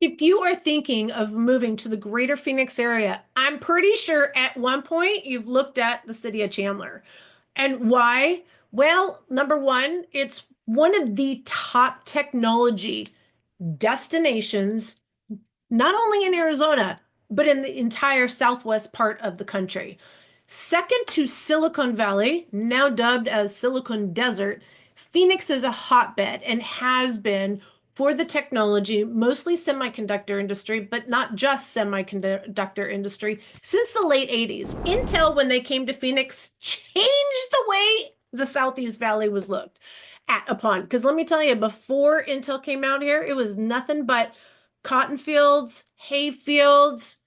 If you are thinking of moving to the greater Phoenix area, I'm pretty sure at one point you've looked at the city of Chandler. And why? Well, number one, it's one of the top technology destinations, not only in Arizona, but in the entire southwest part of the country. Second to Silicon Valley, now dubbed as Silicon Desert, Phoenix is a hotbed and has been for the technology, mostly semiconductor industry, but not just semiconductor industry, since the late 80s. Intel, when they came to Phoenix, changed the way the Southeast Valley was looked at upon. Because let me tell you, before Intel came out here, it was nothing but cotton fields, hay fields,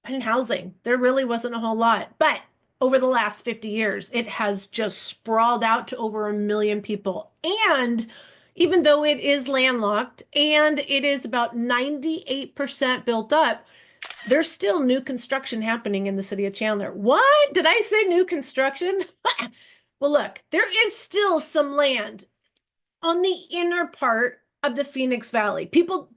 and housing. There really wasn't a whole lot. But over the last 50 years, it has just sprawled out to over 1 million people. And even though it is landlocked and it is about 98% built up, there's still new construction happening in the city of Chandler. What? Did I say new construction? Well, look, there is still some land on the inner part of the Phoenix Valley. People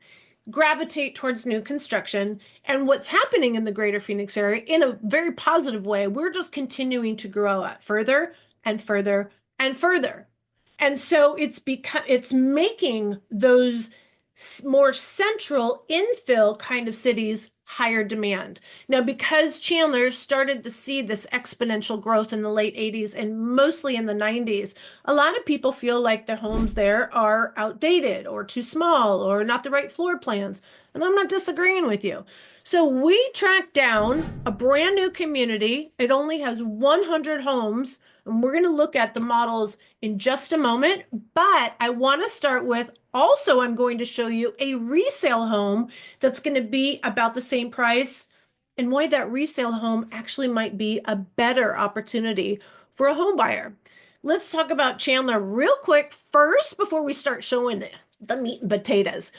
gravitate towards new construction. And what's happening in the greater Phoenix area in a very positive way, we're just continuing to grow up further and further and further. And so it's making those more central infill kind of cities higher demand. Now, because Chandler started to see this exponential growth in the late 80s and mostly in the 90s, a lot of people feel like the homes there are outdated or too small or not the right floor plans. And I'm not disagreeing with you. So we tracked down a brand new community. It only has 100 homes, and we're going to look at the models in just a moment. But I want to start with also, I'm going to show you a resale home that's going to be about the same price and why that resale home actually might be a better opportunity for a home buyer. Let's talk about Chandler real quick first before we start showing the meat and potatoes.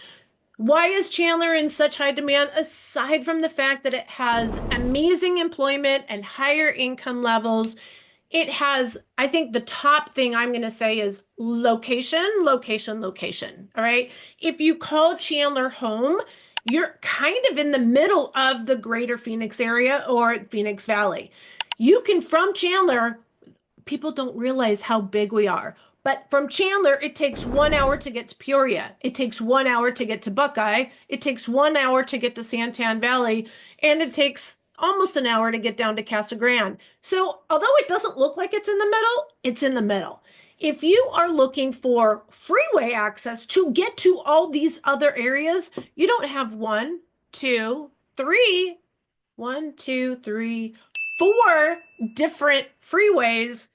Why is Chandler in such high demand? Aside from the fact that it has amazing employment and higher income levels, it has, I think the top thing I'm going to say is location, location, location. All right. If you call Chandler home, you're kind of in the middle of the greater Phoenix area or Phoenix Valley. You can, from Chandler, people don't realize how big we are. But from Chandler, it takes 1 hour to get to Peoria. It takes 1 hour to get to Buckeye. It takes 1 hour to get to Santan Valley. And it takes almost an hour to get down to Casa Grande. So although it doesn't look like it's in the middle, it's in the middle. If you are looking for freeway access to get to all these other areas, you don't have one, two, three, four different freeways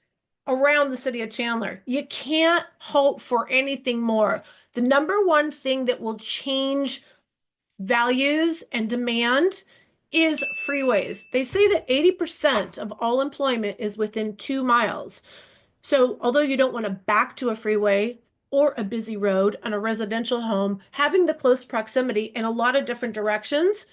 around the city of Chandler. You can't hope for anything more. The number one thing that will change values and demand is freeways. They say that 80% of all employment is within 2 miles. So, although you don't want to back to a freeway or a busy road on a residential home, having the close proximity in a lot of different directions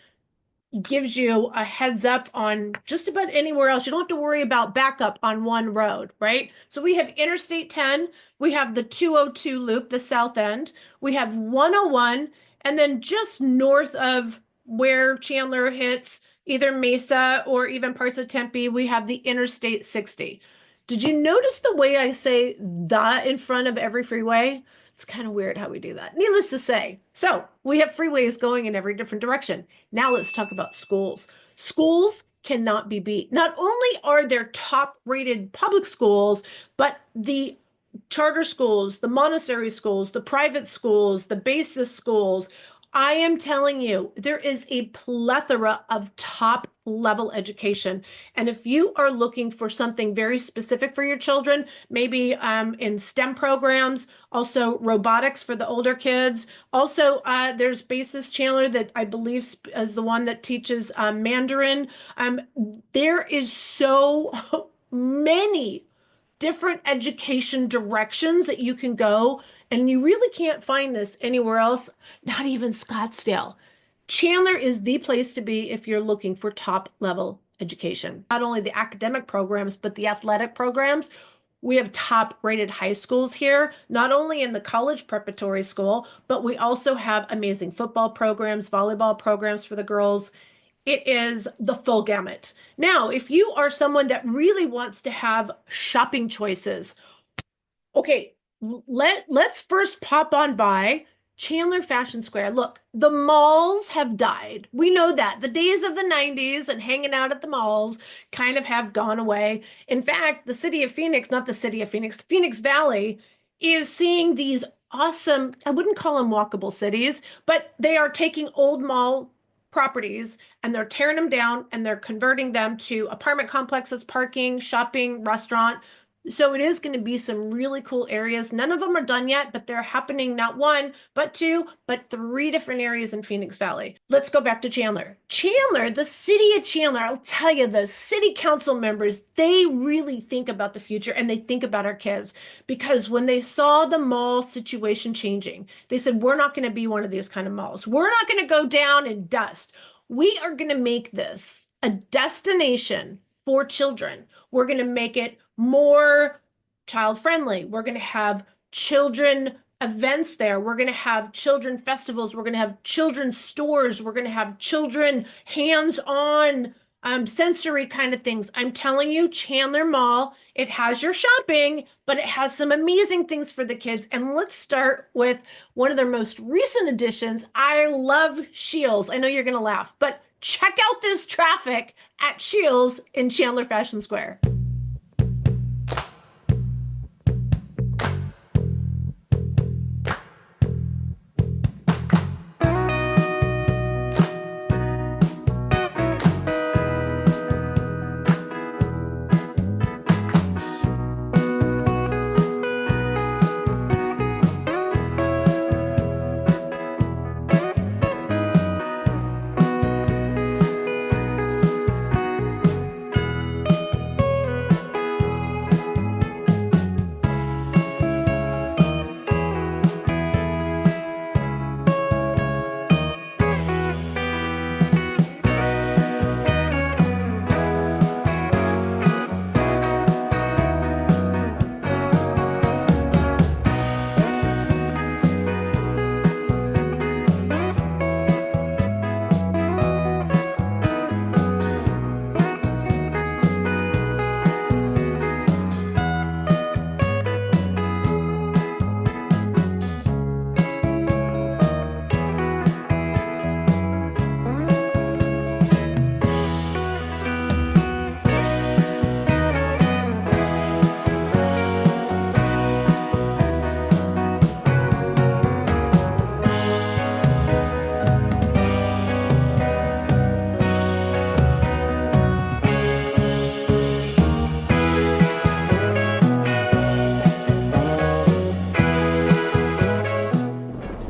gives you a heads up on just about anywhere else. You don't have to worry about backup on one road, right? So we have Interstate 10, we have the 202 loop, the south end, we have 101, and then just north of where Chandler hits either Mesa or even parts of Tempe, we have the Interstate 60. Did you notice the way I say "the" in front of every freeway? It's kind of weird how we do that. Needless to say, so we have freeways going in every different direction. Now let's talk about schools. Schools cannot be beat. Not only are there top-rated public schools, but the charter schools, the Montessori schools, the private schools, the basis schools. I am telling you, there is a plethora of top level education. And if you are looking for something very specific for your children, maybe in STEM programs, also robotics for the older kids. Also, there's Basis Chandler that I believe is the one that teaches Mandarin. There is so many different education directions that you can go, and you really can't find this anywhere else, not even Scottsdale. Chandler is the place to be if you're looking for top level education. Not only the academic programs, but the athletic programs. We have top rated high schools here, not only in the college preparatory school, but we also have amazing football programs, volleyball programs for the girls. It is the full gamut. Now, if you are someone that really wants to have shopping choices, okay, let's first pop on by Chandler Fashion Square. Look, the malls have died. We know that. The days of the 90s and hanging out at the malls kind of have gone away. In fact, the city of Phoenix, not the city of Phoenix, Phoenix Valley is seeing these awesome, I wouldn't call them walkable cities, but they are taking old mall properties and they're tearing them down and they're converting them to apartment complexes, parking, shopping, restaurant. So it is going to be some really cool areas. None of them are done yet, but they're happening not one, but two, but three different areas in Phoenix Valley. Let's go back to Chandler. Chandler, the city of Chandler, I'll tell you, the city council members, they really think about the future and they think about our kids because when they saw the mall situation changing, they said, we're not going to be one of these kind of malls. We're not going to go down in dust. We are going to make this a destination for children. We're going to make it more child friendly. We're going to have children events there. We're going to have children festivals. We're going to have children stores. We're going to have children hands-on sensory kind of things. I'm telling you, Chandler Mall, it has your shopping, but it has some amazing things for the kids. And let's start with one of their most recent additions. I love Shields. I know you're going to laugh, but check out this traffic at Shields in Chandler Fashion Square.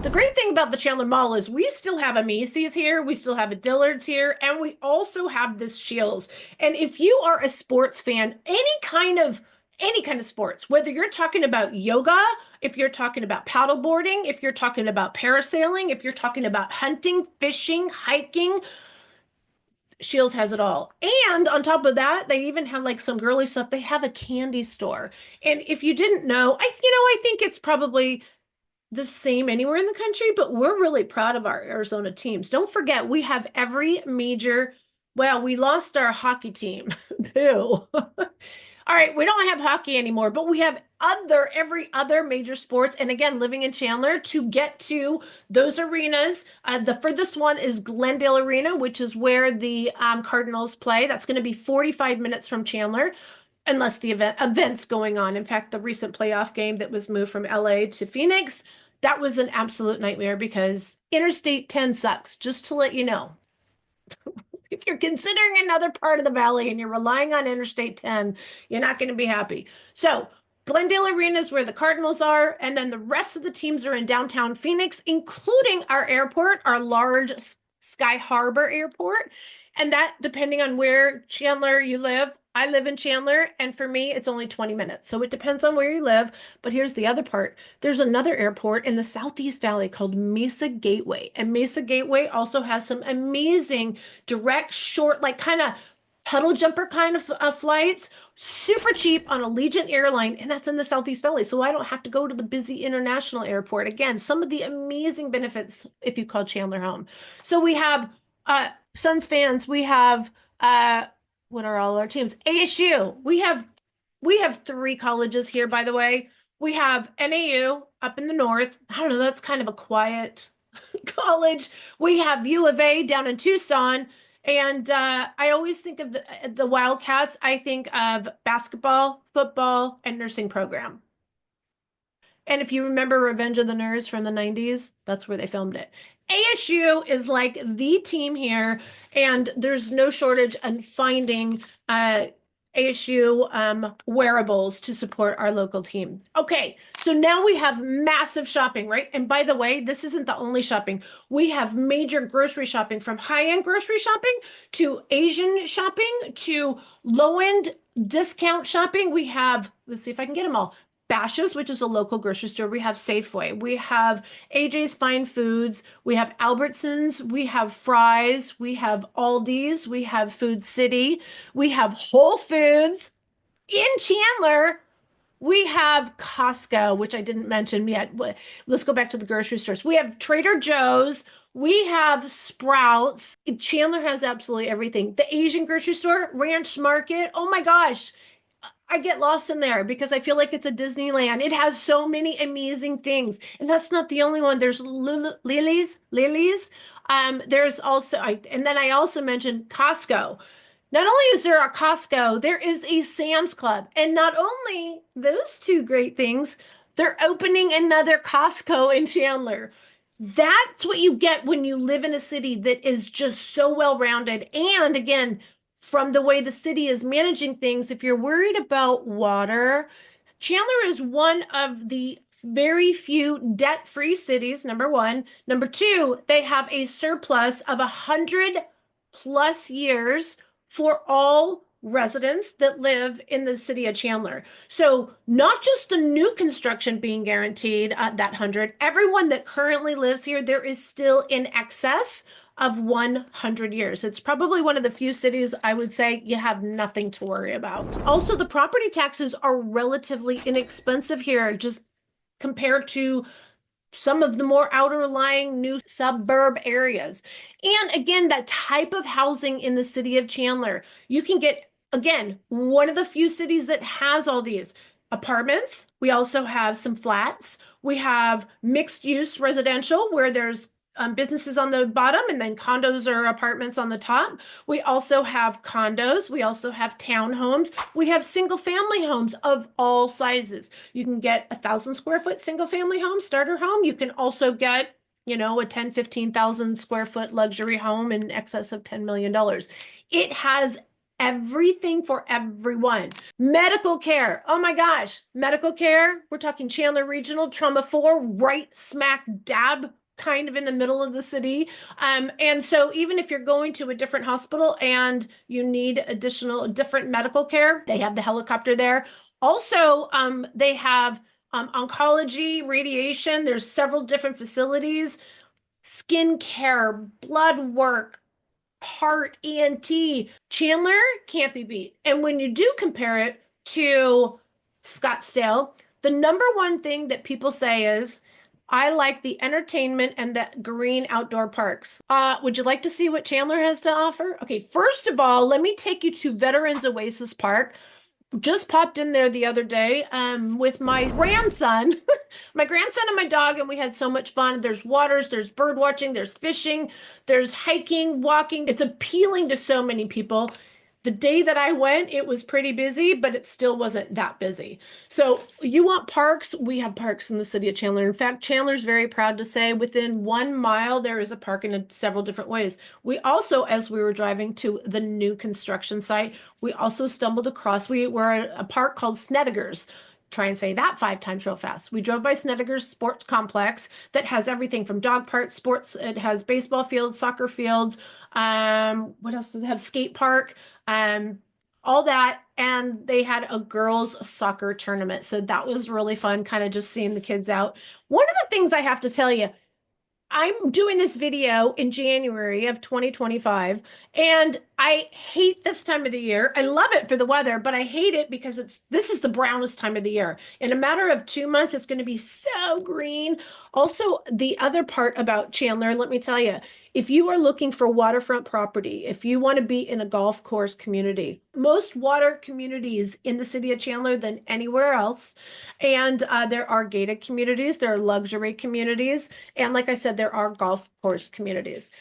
The great thing about the Chandler Mall is we still have a Macy's here, we still have a Dillard's here, and we also have this Shields. And if you are a sports fan, any kind of sports, whether you're talking about yoga, if you're talking about paddleboarding, if you're talking about parasailing, if you're talking about hunting, fishing, hiking, Shields has it all. And on top of that, they even have like some girly stuff. They have a candy store. And if you didn't know, I think it's probably the same anywhere in the country, but we're really proud of our Arizona teams. Don't forget, we have every major, well, we lost our hockey team. Boo. All right, we don't have hockey anymore, but we have every other major sports. And again, living in Chandler, to get to those arenas, the furthest one is Glendale Arena, which is where the Cardinals play. That's going to be 45 minutes from Chandler unless the event's going on. In fact, the recent playoff game that was moved from LA to Phoenix, that was an absolute nightmare because Interstate 10 sucks, just to let you know. If you're considering another part of the valley and you're relying on Interstate 10, you're not going to be happy. So Glendale Arena is where the Cardinals are, and then the rest of the teams are in downtown Phoenix, including our airport, our large Sky Harbor Airport. And that, depending on where Chandler you live, I live in Chandler, and for me, it's only 20 minutes. So it depends on where you live. But here's the other part. There's another airport in the Southeast Valley called Mesa Gateway. And Mesa Gateway also has some amazing direct, short, like kind of puddle jumper kind of flights, super cheap on Allegiant airline, and that's in the Southeast Valley. So I don't have to go to the busy international airport. Again, some of the amazing benefits if you call Chandler home. So we have Suns fans, we have uh what are all our teams? ASU. We have three colleges here, by the way. We have NAU up in the north. I don't know, that's kind of a quiet college. We have U of A down in Tucson. And I always think of the Wildcats. I think of basketball, football, and nursing program. And if you remember Revenge of the Nerds from the 90s, that's where they filmed it. ASU is like the team here, and there's no shortage in finding ASU wearables to support our local team. Okay, so now we have massive shopping, right? And by the way, this isn't the only shopping. We have major grocery shopping, from high-end grocery shopping to Asian shopping to low-end discount shopping. We have, let's see if I can get them all. Bashas', which is a local grocery store. We have Safeway. We have AJ's Fine Foods. We have Albertsons. We have Fry's. We have Aldi's. We have Food City. We have Whole Foods. In Chandler, we have Costco, which I didn't mention yet. Let's go back to the grocery stores. We have Trader Joe's. We have Sprouts. Chandler has absolutely everything. The Asian grocery store, Ranch Market. Oh my gosh. I get lost in there because I feel like it's a Disneyland. It has so many amazing things. And that's not the only one. There's Lily's. There's also, and then I also mentioned Costco. Not only is there a Costco, there is a Sam's Club. And not only those two great things, they're opening another Costco in Chandler. That's what you get when you live in a city that is just so well-rounded. And again, from the way the city is managing things, if you're worried about water, Chandler is one of the very few debt-free cities, number one. Number two, they have a surplus of 100+ years for all residents that live in the city of Chandler. So not just the new construction being guaranteed at that 100, everyone that currently lives here, there is still in excess of 100 years. It's probably one of the few cities I would say you have nothing to worry about. Also, the property taxes are relatively inexpensive here, just compared to some of the more outer lying new suburb areas. And again, that type of housing in the city of Chandler, you can get, again, one of the few cities that has all these apartments. We also have some flats. We have mixed use residential where there's businesses on the bottom and then condos or apartments on the top. We also have condos. We also have townhomes. We have single family homes of all sizes. You can get 1,000 square foot single family home, starter home. You can also get, a 10, 15,000 square foot luxury home in excess of $10 million. It has everything for everyone. Medical care. Oh my gosh. Medical care. We're talking Chandler Regional Trauma 4, right smack dab kind of in the middle of the city. And so even if you're going to a different hospital and you need different medical care, they have the helicopter there. Also, they have oncology, radiation. There's several different facilities, skin care, blood work, heart, ENT. Chandler can't be beat. And when you do compare it to Scottsdale, the number one thing that people say is, I like the entertainment and the green outdoor parks. Would you like to see what Chandler has to offer? Okay, first of all, let me take you to Veterans Oasis Park. Just popped in there the other day with my grandson, my grandson and my dog, and we had so much fun. There's waters, there's bird watching, there's fishing, there's hiking, walking. It's appealing to so many people. The day that I went, it was pretty busy, but it still wasn't that busy. So you want parks? We have parks in the city of Chandler. In fact, Chandler's very proud to say within 1 mile, there is a park in several different ways. We also, as we were driving to the new construction site, we also stumbled across, we were at a park called Snedeker's. Try and say that 5 times real fast. We drove by Snedeker's Sports Complex that has everything from dog parks, sports. It has baseball fields, soccer fields. What else does it have? Skate park, all that. And they had a girls' soccer tournament. So that was really fun, kind of just seeing the kids out. One of the things I have to tell you, I'm doing this video in January of 2025, and I hate this time of the year. I love it for the weather, but I hate it because this is the brownest time of the year. In a matter of 2 months, it's going to be so green. Also, the other part about Chandler, let me tell you, if you are looking for waterfront property, if you want to be in a golf course community, most water communities in the city of Chandler than anywhere else. And there are gated communities, there are luxury communities. And like I said, there are golf course communities.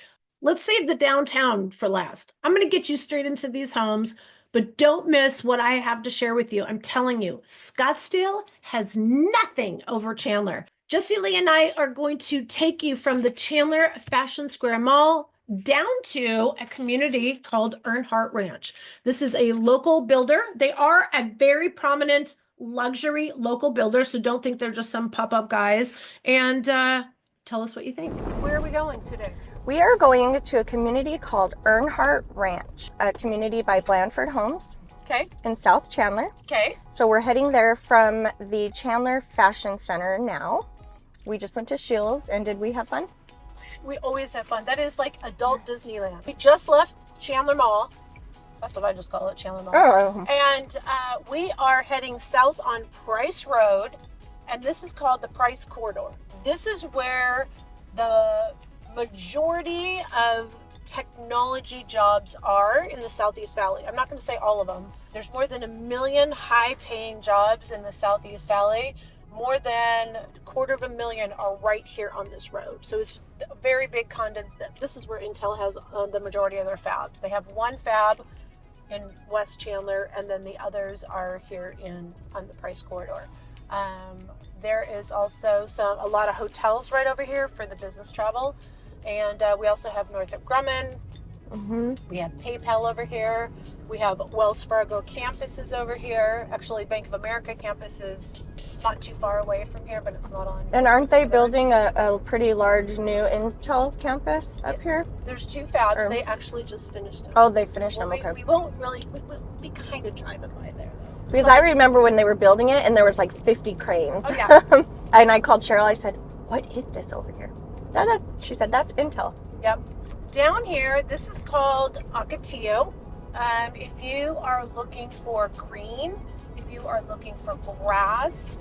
Let's save the downtown for last. I'm going to get you straight into these homes, but don't miss what I have to share with you. I'm telling you, Scottsdale has nothing over Chandler. Jesse Lee and I are going to take you from the Chandler Fashion Square Mall down to a community called Earnhardt Ranch. This is a local builder. They are a very prominent luxury local builder, so don't think they're just some pop-up guys. And tell us what you think. Where are we going today? We are going to a community called Earnhardt Ranch, a community by Blandford Homes. Okay. In South Chandler. Okay. So we're heading there from the Chandler Fashion Center now. We just went to Shields, and did we have fun? We always have fun. That is like adult Disneyland. We just left Chandler Mall. That's what I just call it, Chandler Mall. Oh. And we are heading south on Price Road, and this is called the Price Corridor. This is where the majority of technology jobs are in the Southeast Valley. I'm not going to say all of them. There's more than 1 million high-paying jobs in the Southeast Valley. More than 250,000 are right here on this road. So it's a very big this is where Intel has the majority of their fabs. They have one fab in West Chandler, and then the others are here on the Price Corridor. There is also a lot of hotels right over here for the business travel, and we also have Northrop Grumman. Mm-hmm. We have PayPal over here. We have Wells Fargo campuses over here. Actually, Bank of America campus is not too far away from here, but it's not on. And aren't they building a pretty large new Intel campus up here? There's 2 fabs. They actually just finished them. Oh, they finished them. Okay. We won't really. We kind of driving by there though. Because I remember when they were building it, and there was like 50 cranes. Oh yeah. And I called Cheryl. I said, "What is this over here?" She said, "That's Intel." Yep. Down here, this is called Ocotillo. If you are looking for green, if you are looking for grass,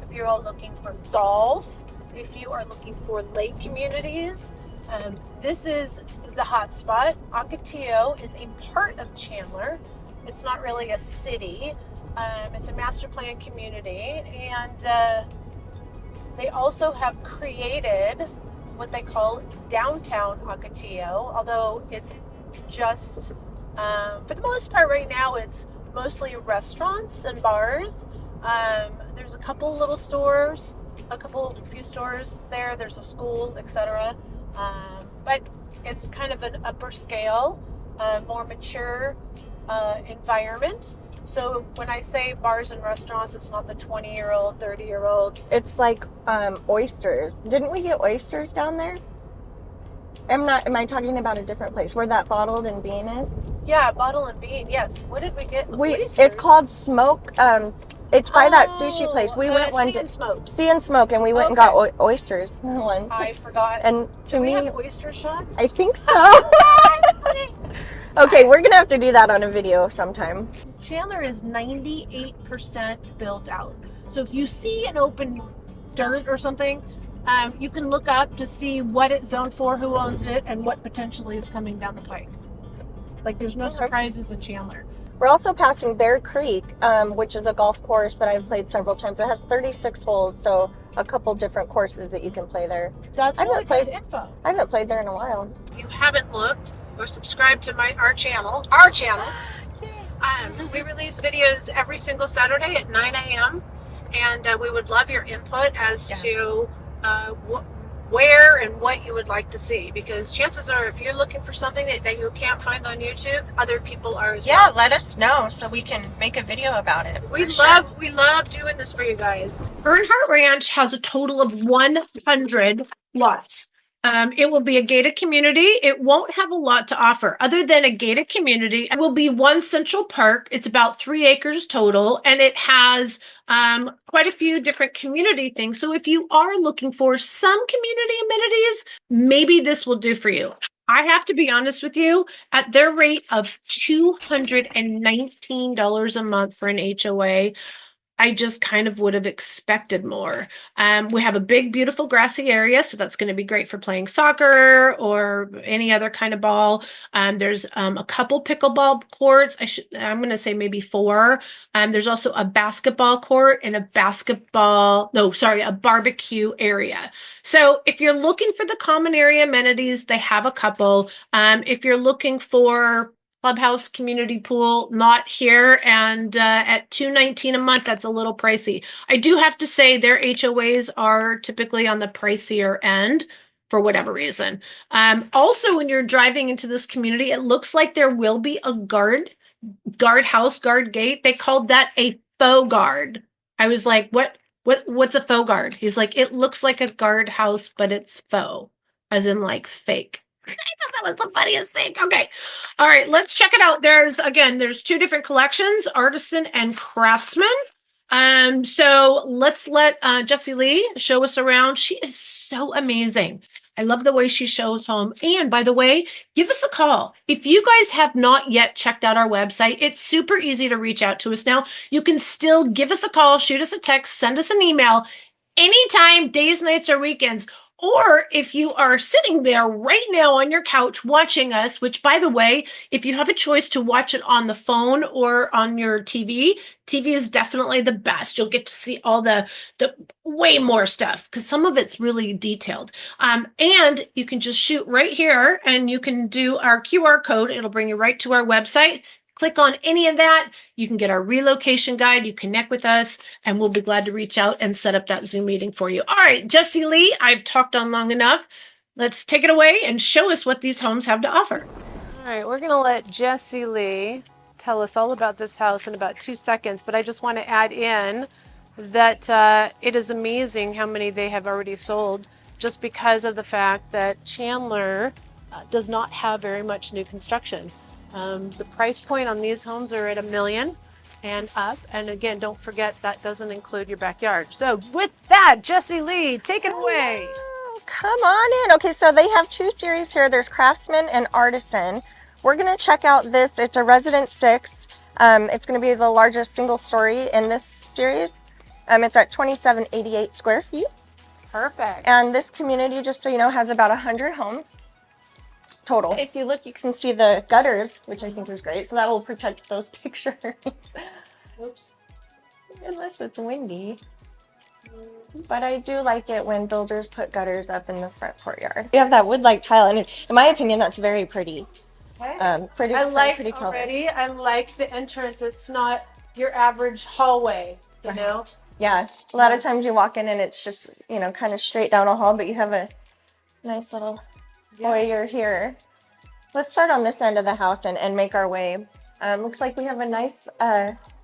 if you are looking for golf, if you are looking for lake communities, this is the hot spot. Ocotillo is a part of Chandler. It's not really a city. It's a master plan community, and they also have created what they call downtown Ocotillo, although it's just, for the most part right now, it's mostly restaurants and bars. There's a couple little stores, a few stores there. There's a school, etc. But it's kind of an upper scale, more mature environment. So when I say bars and restaurants, it's not the 20-year-old, 30-year-old. It's like oysters. Didn't we get oysters down there? Am I talking about a different place where that Bottled and Bean is? Yeah, Bottle and Bean. Yes. What did we get? It's called Smoke. It's by that sushi place. We went one day. Sea and Smoke, and we went and got oysters once. I forgot. And to me, have oyster shots? I think so. Okay, we're gonna have to do that on a video sometime. Chandler is 98% built out. So if you see an open dirt or something, you can look up to see what it's zoned for, who owns it, and what potentially is coming down the pike. Like, there's no surprises in Chandler. We're also passing Bear Creek, which is a golf course that I've played several times. It has 36 holes, so a couple different courses that you can play there. That's really good info. I haven't played there in a while. If you haven't looked or subscribed to our channel, we release videos every single Saturday at 9 a.m. And we would love your input as to where and what you would like to see, because chances are if you're looking for something that you can't find on YouTube, other people are as well. Yeah, let us know so we can make a video about it. We love doing this for you guys. Earnhardt Ranch has a total of 100 lots. It will be a gated community. It won't have a lot to offer other than a gated community. It will be one central park. It's about 3 acres total, and it has quite a few different community things. So if you are looking for some community amenities, maybe this will do for you. I have to be honest with you, at their rate of $219 a month for an HOA, I just kind of would have expected more. We have a big, beautiful grassy area, so that's going to be great for playing soccer or any other kind of ball. There's a couple pickleball courts. I'm going to say maybe four. There's also a basketball court and a barbecue area. So if you're looking for the common area amenities, they have a couple. If you're looking for clubhouse community pool, not here, and at $219 a month, that's a little pricey. I do have to say their HOAs are typically on the pricier end for whatever reason. Also, when you're driving into this community, it looks like there will be a guard gate. They called that a faux guard. I was like, what's a faux guard? He's like, it looks like a guard house, but it's faux, as in like fake. I thought that was the funniest thing. Okay. All right, let's check it out. There's two different collections, artisan and craftsman. So let's let Jessie Lee show us around. She is so amazing. I love the way she shows home. And by the way, give us a call. If you guys have not yet checked out our website, it's super easy to reach out to us now. You can still give us a call, shoot us a text, send us an email anytime, days, nights, or weekends. Or if you are sitting there right now on your couch watching us, which by the way, if you have a choice to watch it on the phone or on your TV is definitely the best. You'll get to see all the way more stuff because some of it's really detailed. And you can just shoot right here and you can do our QR code. It'll bring you right to our website. Click on any of that. You can get our relocation guide. You connect with us, and we'll be glad to reach out and set up that Zoom meeting for you. All right, Jessie Lee, I've talked on long enough. Let's take it away and show us what these homes have to offer. All right, we're going to let Jessie Lee tell us all about this house in about 2 seconds, but I just want to add in that it is amazing how many they have already sold just because of the fact that Chandler does not have very much new construction. The price point on these homes are at $1 million and up. And again, don't forget that doesn't include your backyard. So with that, Jessie Lee, take it away. Oh, come on in. Okay, so they have two series here. There's Craftsman and Artisan. We're going to check out this. It's a Resident 6. It's going to be the largest single story in this series. It's at 2788 square feet. Perfect. And this community, just so you know, has about 100 homes total. If you look, you can see the gutters, which I think is great. So that will protect those pictures. Oops. Unless it's windy. But I do like it when builders put gutters up in the front courtyard. You have that wood-like tile, and in my opinion, that's very pretty. Okay. I like the entrance. It's not your average hallway, you know? Yeah. A lot of times you walk in and it's just, you know, kind of straight down a hall, but you have a nice little foyer here. Let's start on this end of the house and make our way. Looks like we have a nice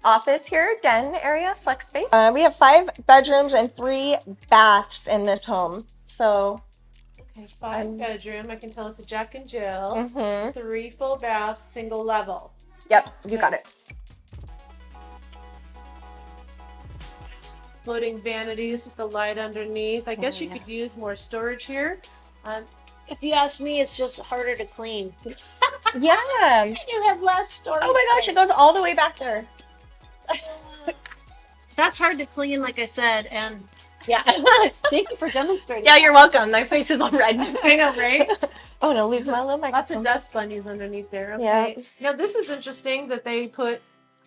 office here, den area, flex space. We have 5 bedrooms and 3 baths in this home. So, okay, 5 bedroom. I can tell it's a Jack and Jill. 3 full baths, single level. Yep, you got it. Floating vanities with the light underneath. I guess you could use more storage here. If you ask me, it's just harder to clean. Yeah. You have less storage. Oh my gosh, it goes all the way back there. That's hard to clean, like I said, and yeah. Thank you for demonstrating. Yeah, you're welcome. My face is all red. I know, right? Oh no, lose my little microphone. Lots of dust bunnies underneath there. Okay. Yeah. Now this is interesting that they put,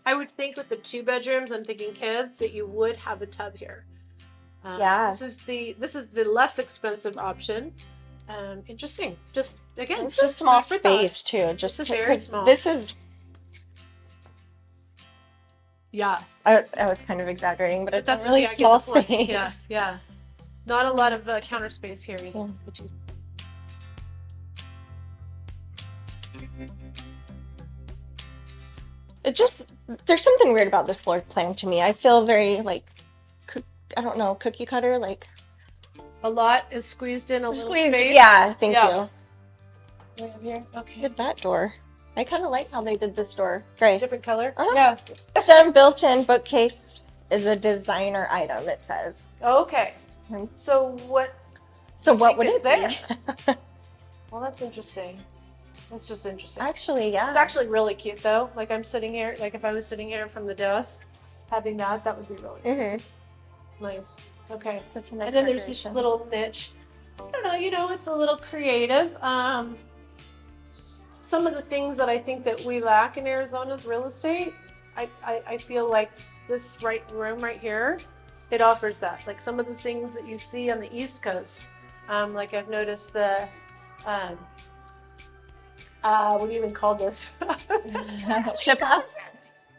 I would think with the 2 bedrooms, I'm thinking kids, that you would have a tub here. Yeah. This is the less expensive option. Interesting. Just again, it's just small space too. Just very small. This is. Yeah. I was kind of exaggerating, but it's a really small space. Yeah, yeah. Not a lot of counter space here. Yeah. It just, there's something weird about this floor plan to me. I feel very like, I don't know, cookie cutter, like A lot is squeezed in a little Squeeze. space. Yeah, thank Yeah. you. Right up here. Okay. Look at that door. I kind of like how they did this door. Great. Different color. Yeah. Some built-in bookcase is a designer item. It says. Okay. So what? So what would is it there? be? Well, that's interesting. That's just interesting. Actually, yeah. It's actually really cute though. Like I'm sitting here, like if I was sitting here from the desk, having that would be really just nice. Okay. That's a nice and then there's this decoration. little niche. I don't know, it's a little creative. Some of the things that I think that we lack in Arizona's real estate, I feel like this room right here, it offers that. Like some of the things that you see on the East Coast. Like I've noticed the what do you even call this? Shiplap?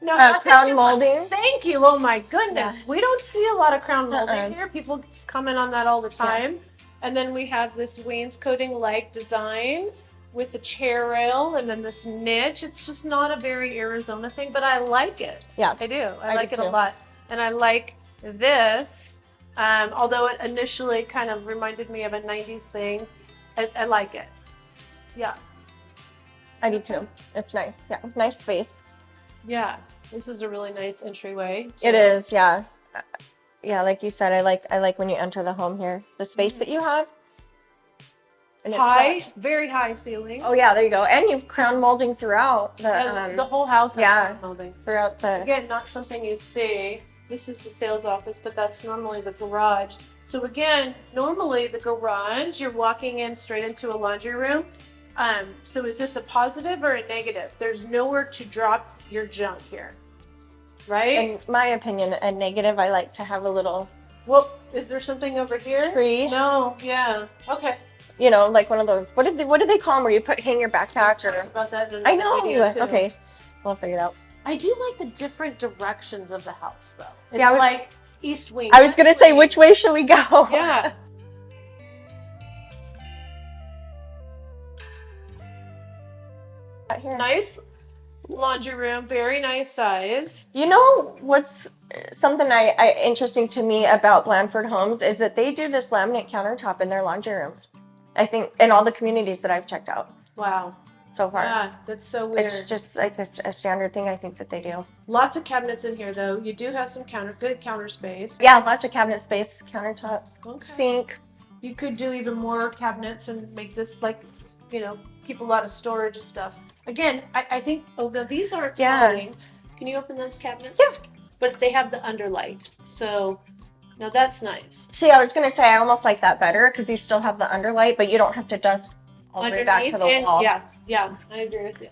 No, crown molding. Thank you. Oh my goodness. We don't see a lot of crown molding here. People comment on that all the time. Yeah. And then we have this wainscoting-like design with the chair rail and then this niche. It's just not a very Arizona thing, but I like it. Yeah. I do. I like it a lot. And I like this. Although it initially kind of reminded me of a 90s thing, I like it. Yeah. I do too. It's nice. Yeah. Nice space. Yeah. This is a really nice entryway. It is, yeah. Yeah, like you said, I like when you enter the home here. The space that you have. And it's very high ceilings. Oh yeah, there you go. And you've crown molding throughout the whole house has crown molding. Throughout the Again, not something you see. This is the sales office, but that's normally the garage. So again, normally the garage, you're walking in straight into a laundry room. So is this a positive or a negative? There's nowhere to drop your junk here, right? In my opinion, a negative. I like to have a little. Well, is there something over here? Tree. No. Yeah. Okay. Like one of those. What did they call them? Where you hang your backpack or? About that in I know. Video too. Okay, we'll figure it out. I do like the different directions of the house, though. It's yeah, like east wing. I was gonna say, which way should we go? Yeah. Here. Nice laundry room, very nice size. You know what's something interesting to me about Blandford Homes is that they do this laminate countertop in their laundry rooms. I think in all the communities that I've checked out. Wow. So far. Yeah, that's so weird. It's just like a standard thing I think that they do. Lots of cabinets in here though. You do have some good counter space. Yeah, lots of cabinet space, countertops, sink. You could do even more cabinets and make this keep a lot of storage and stuff. Again, I think, although these aren't floating, can you open those cabinets? Yeah. But they have the underlight. So, now that's nice. See, I was going to say, I almost like that better because you still have the underlight, but you don't have to dust all the way back to the wall. Yeah, I agree with you.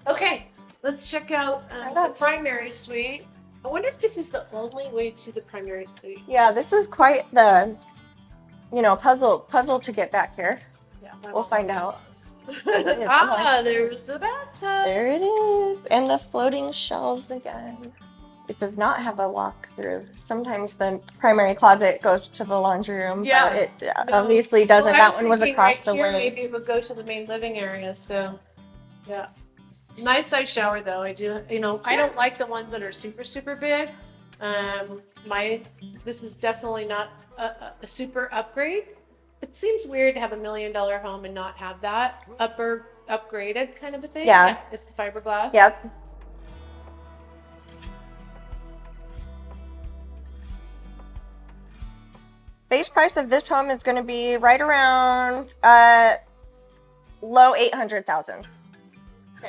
Okay, let's check out the primary suite. I wonder if this is the only way to the primary suite. Yeah, this is quite the, puzzle to get back here. We'll find out. There's the bathtub. There it is. And the floating shelves again. It does not have a walk-through. Sometimes the primary closet goes to the laundry room, but it obviously doesn't. That one was across the way. Maybe it would go to the main living area, so yeah. Nice size shower though. I do, I don't like the ones that are super, super big. This is definitely not a super upgrade. It seems weird to have $1 million home and not have that upgraded kind of a thing. Yeah. It's the fiberglass. Yep. Base price of this home is going to be right around low 800,000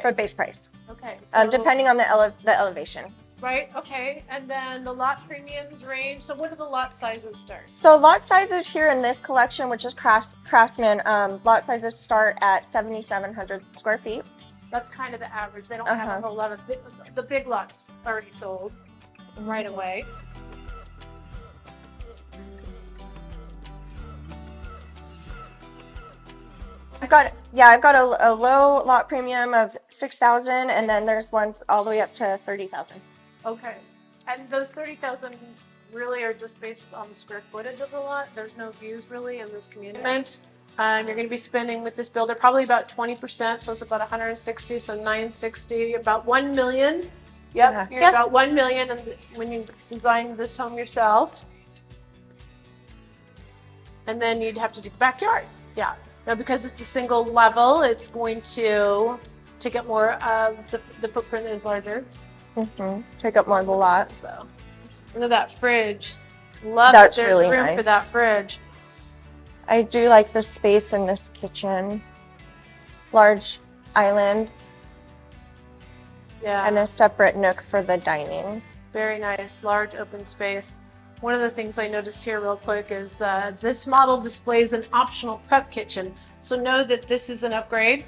for base price. Okay. So, depending on the elevation. Right. Okay. And then the lot premiums range. So what do the lot sizes start? So lot sizes here in this collection, which is Craftsman, lot sizes start at 7,700 square feet. That's kind of the average. They don't have a whole lot of the big lots already sold right away. I've got a low lot premium of 6,000, and then there's ones all the way up to 30,000. Okay, and those 30,000 really are just based on the square footage of the lot. There's no views really in this community. You're going to be spending with this builder probably about 20%, so it's about 160, so 960, about 1 million. Yep, you're about 1 million, and when you design this home yourself. And then you'd have to do the backyard. Yeah. Now, because it's a single level, it's going to take up more of the footprint is larger. Take up more of the lot. So, look at that fridge. Love That's that there's really room nice for that fridge. I do like the space in this kitchen. Large island. Yeah. And a separate nook for the dining. Very nice, large open space. One of the things I noticed here real quick is this model displays an optional prep kitchen. So know that this is an upgrade.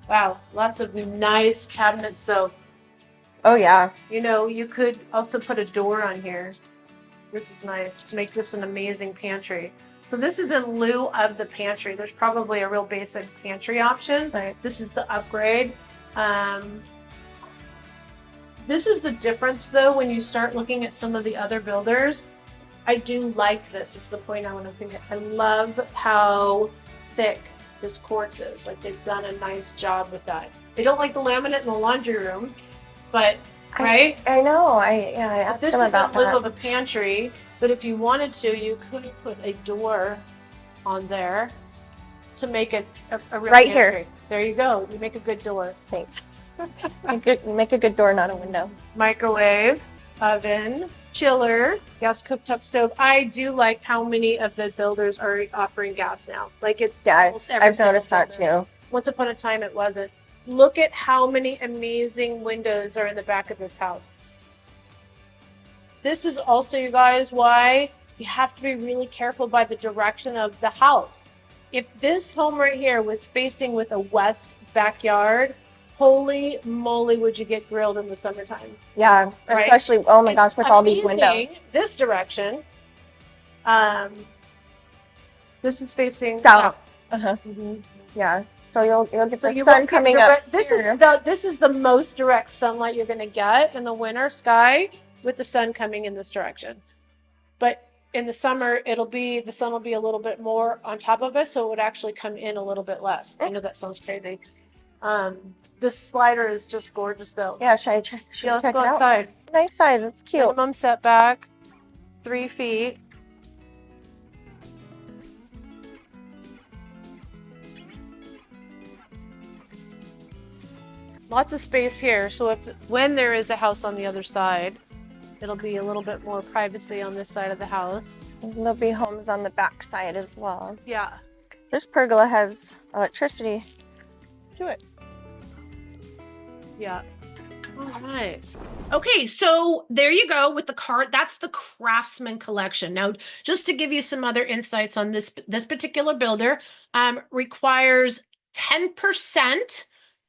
Wow, lots of nice cabinets though. Oh yeah. You know, you could also put a door on here. This is nice to make this an amazing pantry. So this is in lieu of the pantry. There's probably a real basic pantry option. Right. This is the upgrade. This is the difference though when you start looking at some of the other builders. I do like this, is the point I want to make. I love how thick this quartz is. Like they've done a nice job with that. They don't like the laminate in the laundry room, but right? I know. I asked This them is about in lieu that. of a pantry, but if you wanted to, you could put a door on there to make it a real Right pantry. here. There you go. You make a good door. Thanks. You make a good door, not a window. Microwave, oven, chiller, gas cooktop stove. I do like how many of the builders are offering gas now. Like it's almost every I've noticed that builder. too. Once upon a time it wasn't. Look at how many amazing windows are in the back of this house. This is also, you guys, why you have to be really careful by the direction of the house. If this home right here was facing with a west backyard, holy moly, would you get grilled in the summertime? Yeah, Right? especially, oh my It's gosh, with all these amazing, windows. This direction. This is facing South. Mhm. Yeah, so you'll get So the you sun won't get coming direct, up this here. this is the most direct sunlight you're going to get in the winter sky with the sun coming in this direction. But in the summer, the sun will be a little bit more on top of us, so it would actually come in a little bit less. I know that sounds crazy. This slider is just gorgeous though. Yeah, should I check Let's it go out? outside. Nice size, it's cute. Minimum setback, 3 feet. Lots of space here, so when there is a house on the other side, it'll be a little bit more privacy on this side of the house. There'll be homes on the back side as well. Yeah. This pergola has electricity to it. Yeah. All right. Okay, so there you go with the card. That's the Craftsman collection. Now, just to give you some other insights on this particular builder, requires 10%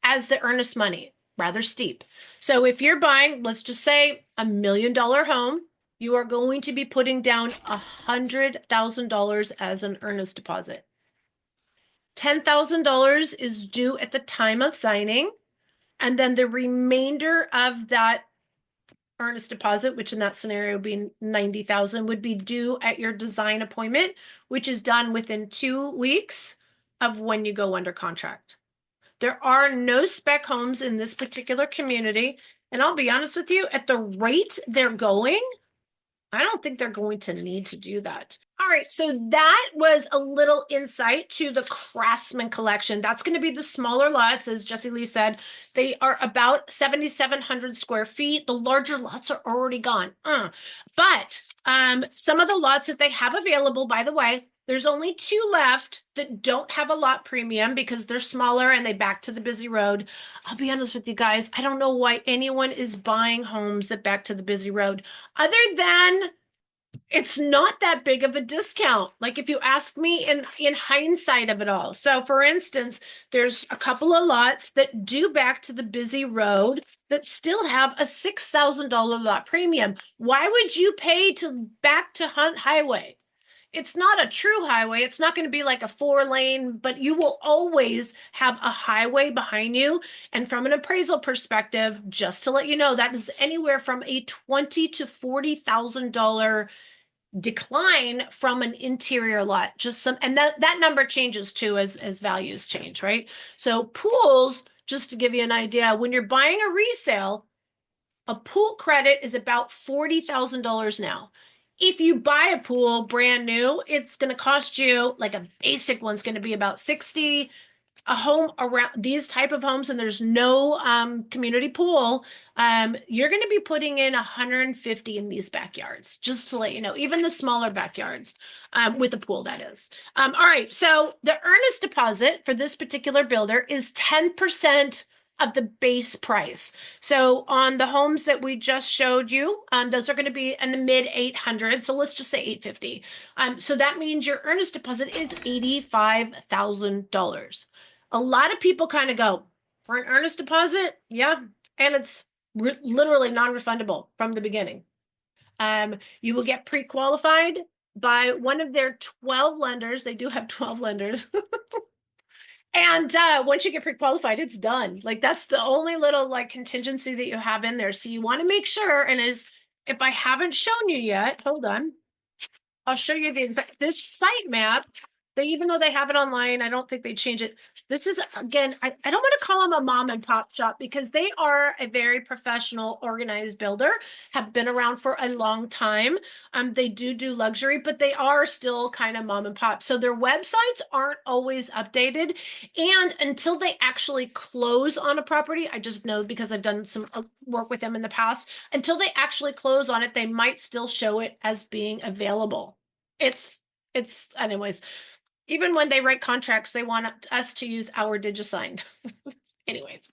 as the earnest money, rather steep. So if you're buying, let's just say $1 million home, you are going to be putting down $100,000 as an earnest deposit. $10,000 is due at the time of signing. And then the remainder of that earnest deposit, which in that scenario would be $90,000, would be due at your design appointment, which is done within 2 weeks of when you go under contract. There are no spec homes in this particular community. And I'll be honest with you, at the rate they're going, I don't think they're going to need to do that. All right, so that was a little insight to the Craftsman collection. That's going to be the smaller lots, as Jessie Lee said. They are about 7,700 square feet. The larger lots are already gone. But some of the lots that they have available, by the way, there's only 2 left that don't have a lot premium because they're smaller and they back to the busy road. I'll be honest with you guys. I don't know why anyone is buying homes that back to the busy road, other than it's not that big of a discount. Like if you ask me in hindsight of it all. So for instance, there's a couple of lots that do back to the busy road that still have a $6,000 lot premium. Why would you pay to back to Hunt Highway? It's not a true highway. It's not going to be like a 4-lane, but you will always have a highway behind you. And from an appraisal perspective, just to let you know, that is anywhere from a $20,000 to $40,000 decline from an interior lot. And that number changes too as values change, right? So pools, just to give you an idea, when you're buying a resale, a pool credit is about $40,000 now. If you buy a pool brand new, it's going to cost you, like a basic one's going to be about 60. A home around these type of homes, and there's no community pool, you're going to be putting in 150 in these backyards, just to let you know, even the smaller backyards, with a pool, that is. All right, so the earnest deposit for this particular builder is 10% of the base price. So on the homes that we just showed you, those are going to be in the mid 800s. So let's just say 850. So that means your earnest deposit is $85,000. A lot of people kind of go, for an earnest deposit, yeah, and it's literally non-refundable from the beginning. You will get pre-qualified by one of their 12 lenders. They do have 12 lenders. And once you get pre-qualified, it's done. Like, that's the only little like contingency that you have in there. So you want to make sure, and if I haven't shown you yet, hold on. I'll show you the exact, this site map. Even though they have it online, I don't think they change it. This is, again, I don't want to call them a mom and pop shop, because they are a very professional, organized builder, have been around for a long time. They do luxury, but they are still kind of mom and pop. So their websites aren't always updated. And until they actually close on a property, I just know because I've done some work with them in the past, until they actually close on it, they might still show it as being available. It's anyways. Even when they write contracts, they want us to use our DigiSign. Anyways,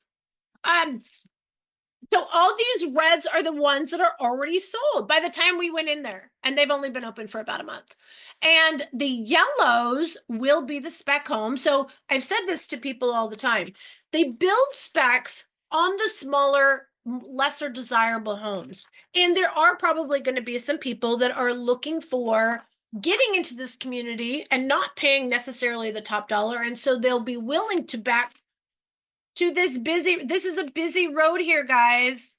so all these reds are the ones that are already sold by the time we went in there, and they've only been open for about a month. And the yellows will be the spec home. So I've said this to people all the time. They build specs on the smaller, lesser desirable homes. And there are probably going to be some people that are looking for getting into this community and not paying necessarily the top dollar. And so they'll be willing to back to this is a busy road here, guys.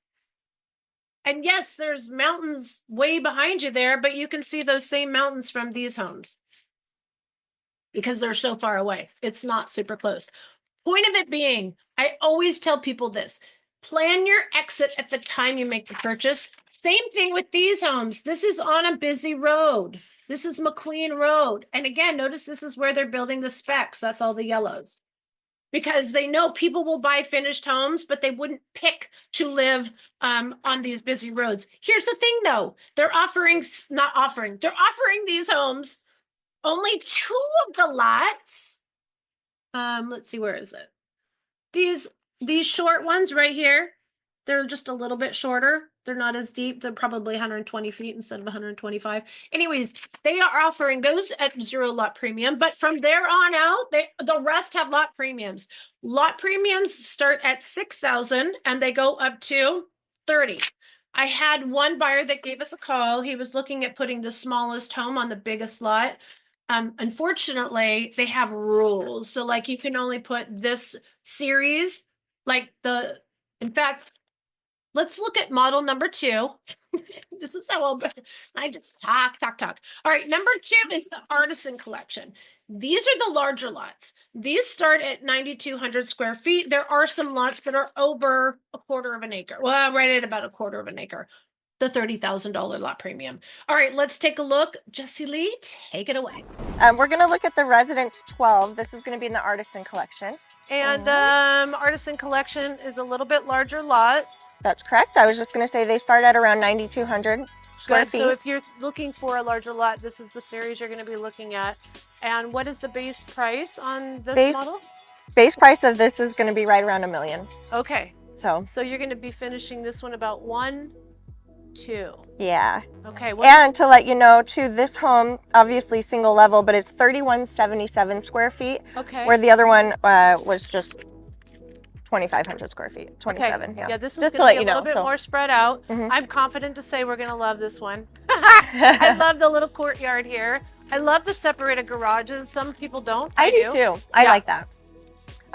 And yes, there's mountains way behind you there, but you can see those same mountains from these homes because they're so far away. It's not super close. Point of it being, I always tell people this: plan your exit at the time you make the purchase. Same thing with these homes. This is on a busy road. This is McQueen Road. And again, notice this is where they're building the specs. That's all the yellows. Because they know people will buy finished homes, but they wouldn't pick to live on these busy roads. Here's the thing, though. They're offering these homes, only 2 of the lots. Let's see, where is it? These short ones right here, they're just a little bit shorter. They're not as deep. They're probably 120 feet instead of 125. Anyways, they are offering those at 0 lot premium, but from there on out, the rest have lot premiums. Lot premiums start at 6,000 and they go up to 30. I had one buyer that gave us a call. He was looking at putting the smallest home on the biggest lot. Unfortunately, they have rules. So like you can only put this series, in fact, let's look at model number 2. This is how I just talk. All right, number 2 is the Artisan Collection. These are the larger lots. These start at 9,200 square feet. There are some lots that are over a quarter of an acre. Well, right at about a quarter of an acre. The $30,000 lot premium. All right, let's take a look. Jessie Lee, take it away. We're going to look at the Residence 12. This is going to be in the Artisan Collection. And Artisan Collection is a little bit larger lots. That's correct. I was just going to say they start at around 9,200 square feet. So if you're looking for a larger lot, this is the series you're going to be looking at. And what is the base price on this model? Base price of this is going to be right around $1 million. Okay. So you're going to be finishing this one about 1, 2. Yeah. Okay. And to let you know, too, this home, obviously single level, but it's 3,177 square feet. Okay. Where the other one was just 2,500 square feet. 27. Okay. Yeah. Yeah. This one's going to be a little bit more spread out. Mm-hmm. I'm confident to say we're going to love this one. I love the little courtyard here. I love the separated garages. Some people don't. I do too. I like that.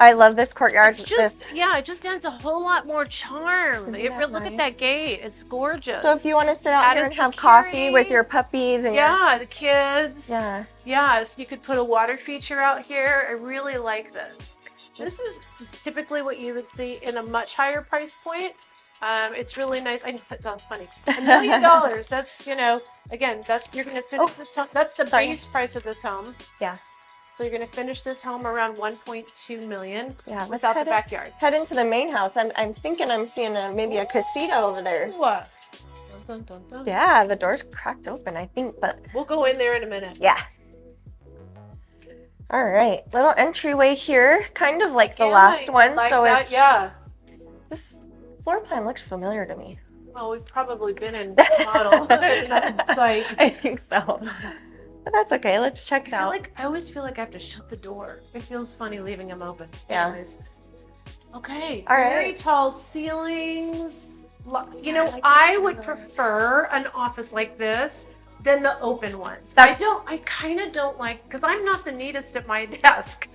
I love this courtyard. It's just, it just adds a whole lot more charm. Look at that gate. It's gorgeous. So if you want to sit out here and have coffee with your puppies and the kids. Yeah, so you could put a water feature out here. I really like this. This is typically what you would see in a much higher price point. It's really nice. I know that sounds funny. $1 million. That's, again, you're going to finish this home. That's the base price of this home. Yeah. So you're going to finish this home around 1.2 million. Yeah. Without the backyard. Head into the main house. I'm thinking I'm seeing maybe a casita over there. What? Dun, dun, dun, dun. Yeah, the door's cracked open, I think, but We'll go in there in a minute. yeah. All right, little entryway here, kind of like the last one. Like so that, it's yeah. This floor plan looks familiar to me. Well, we've probably been in model site. I think so. But that's okay. Let's check it out. I always feel like I have to shut the door. It feels funny leaving them open. Yeah. Anyways. Okay. All right. Very tall ceilings. I would prefer an office like this than the open ones. I kind of don't like, because I'm not the neatest at my desk.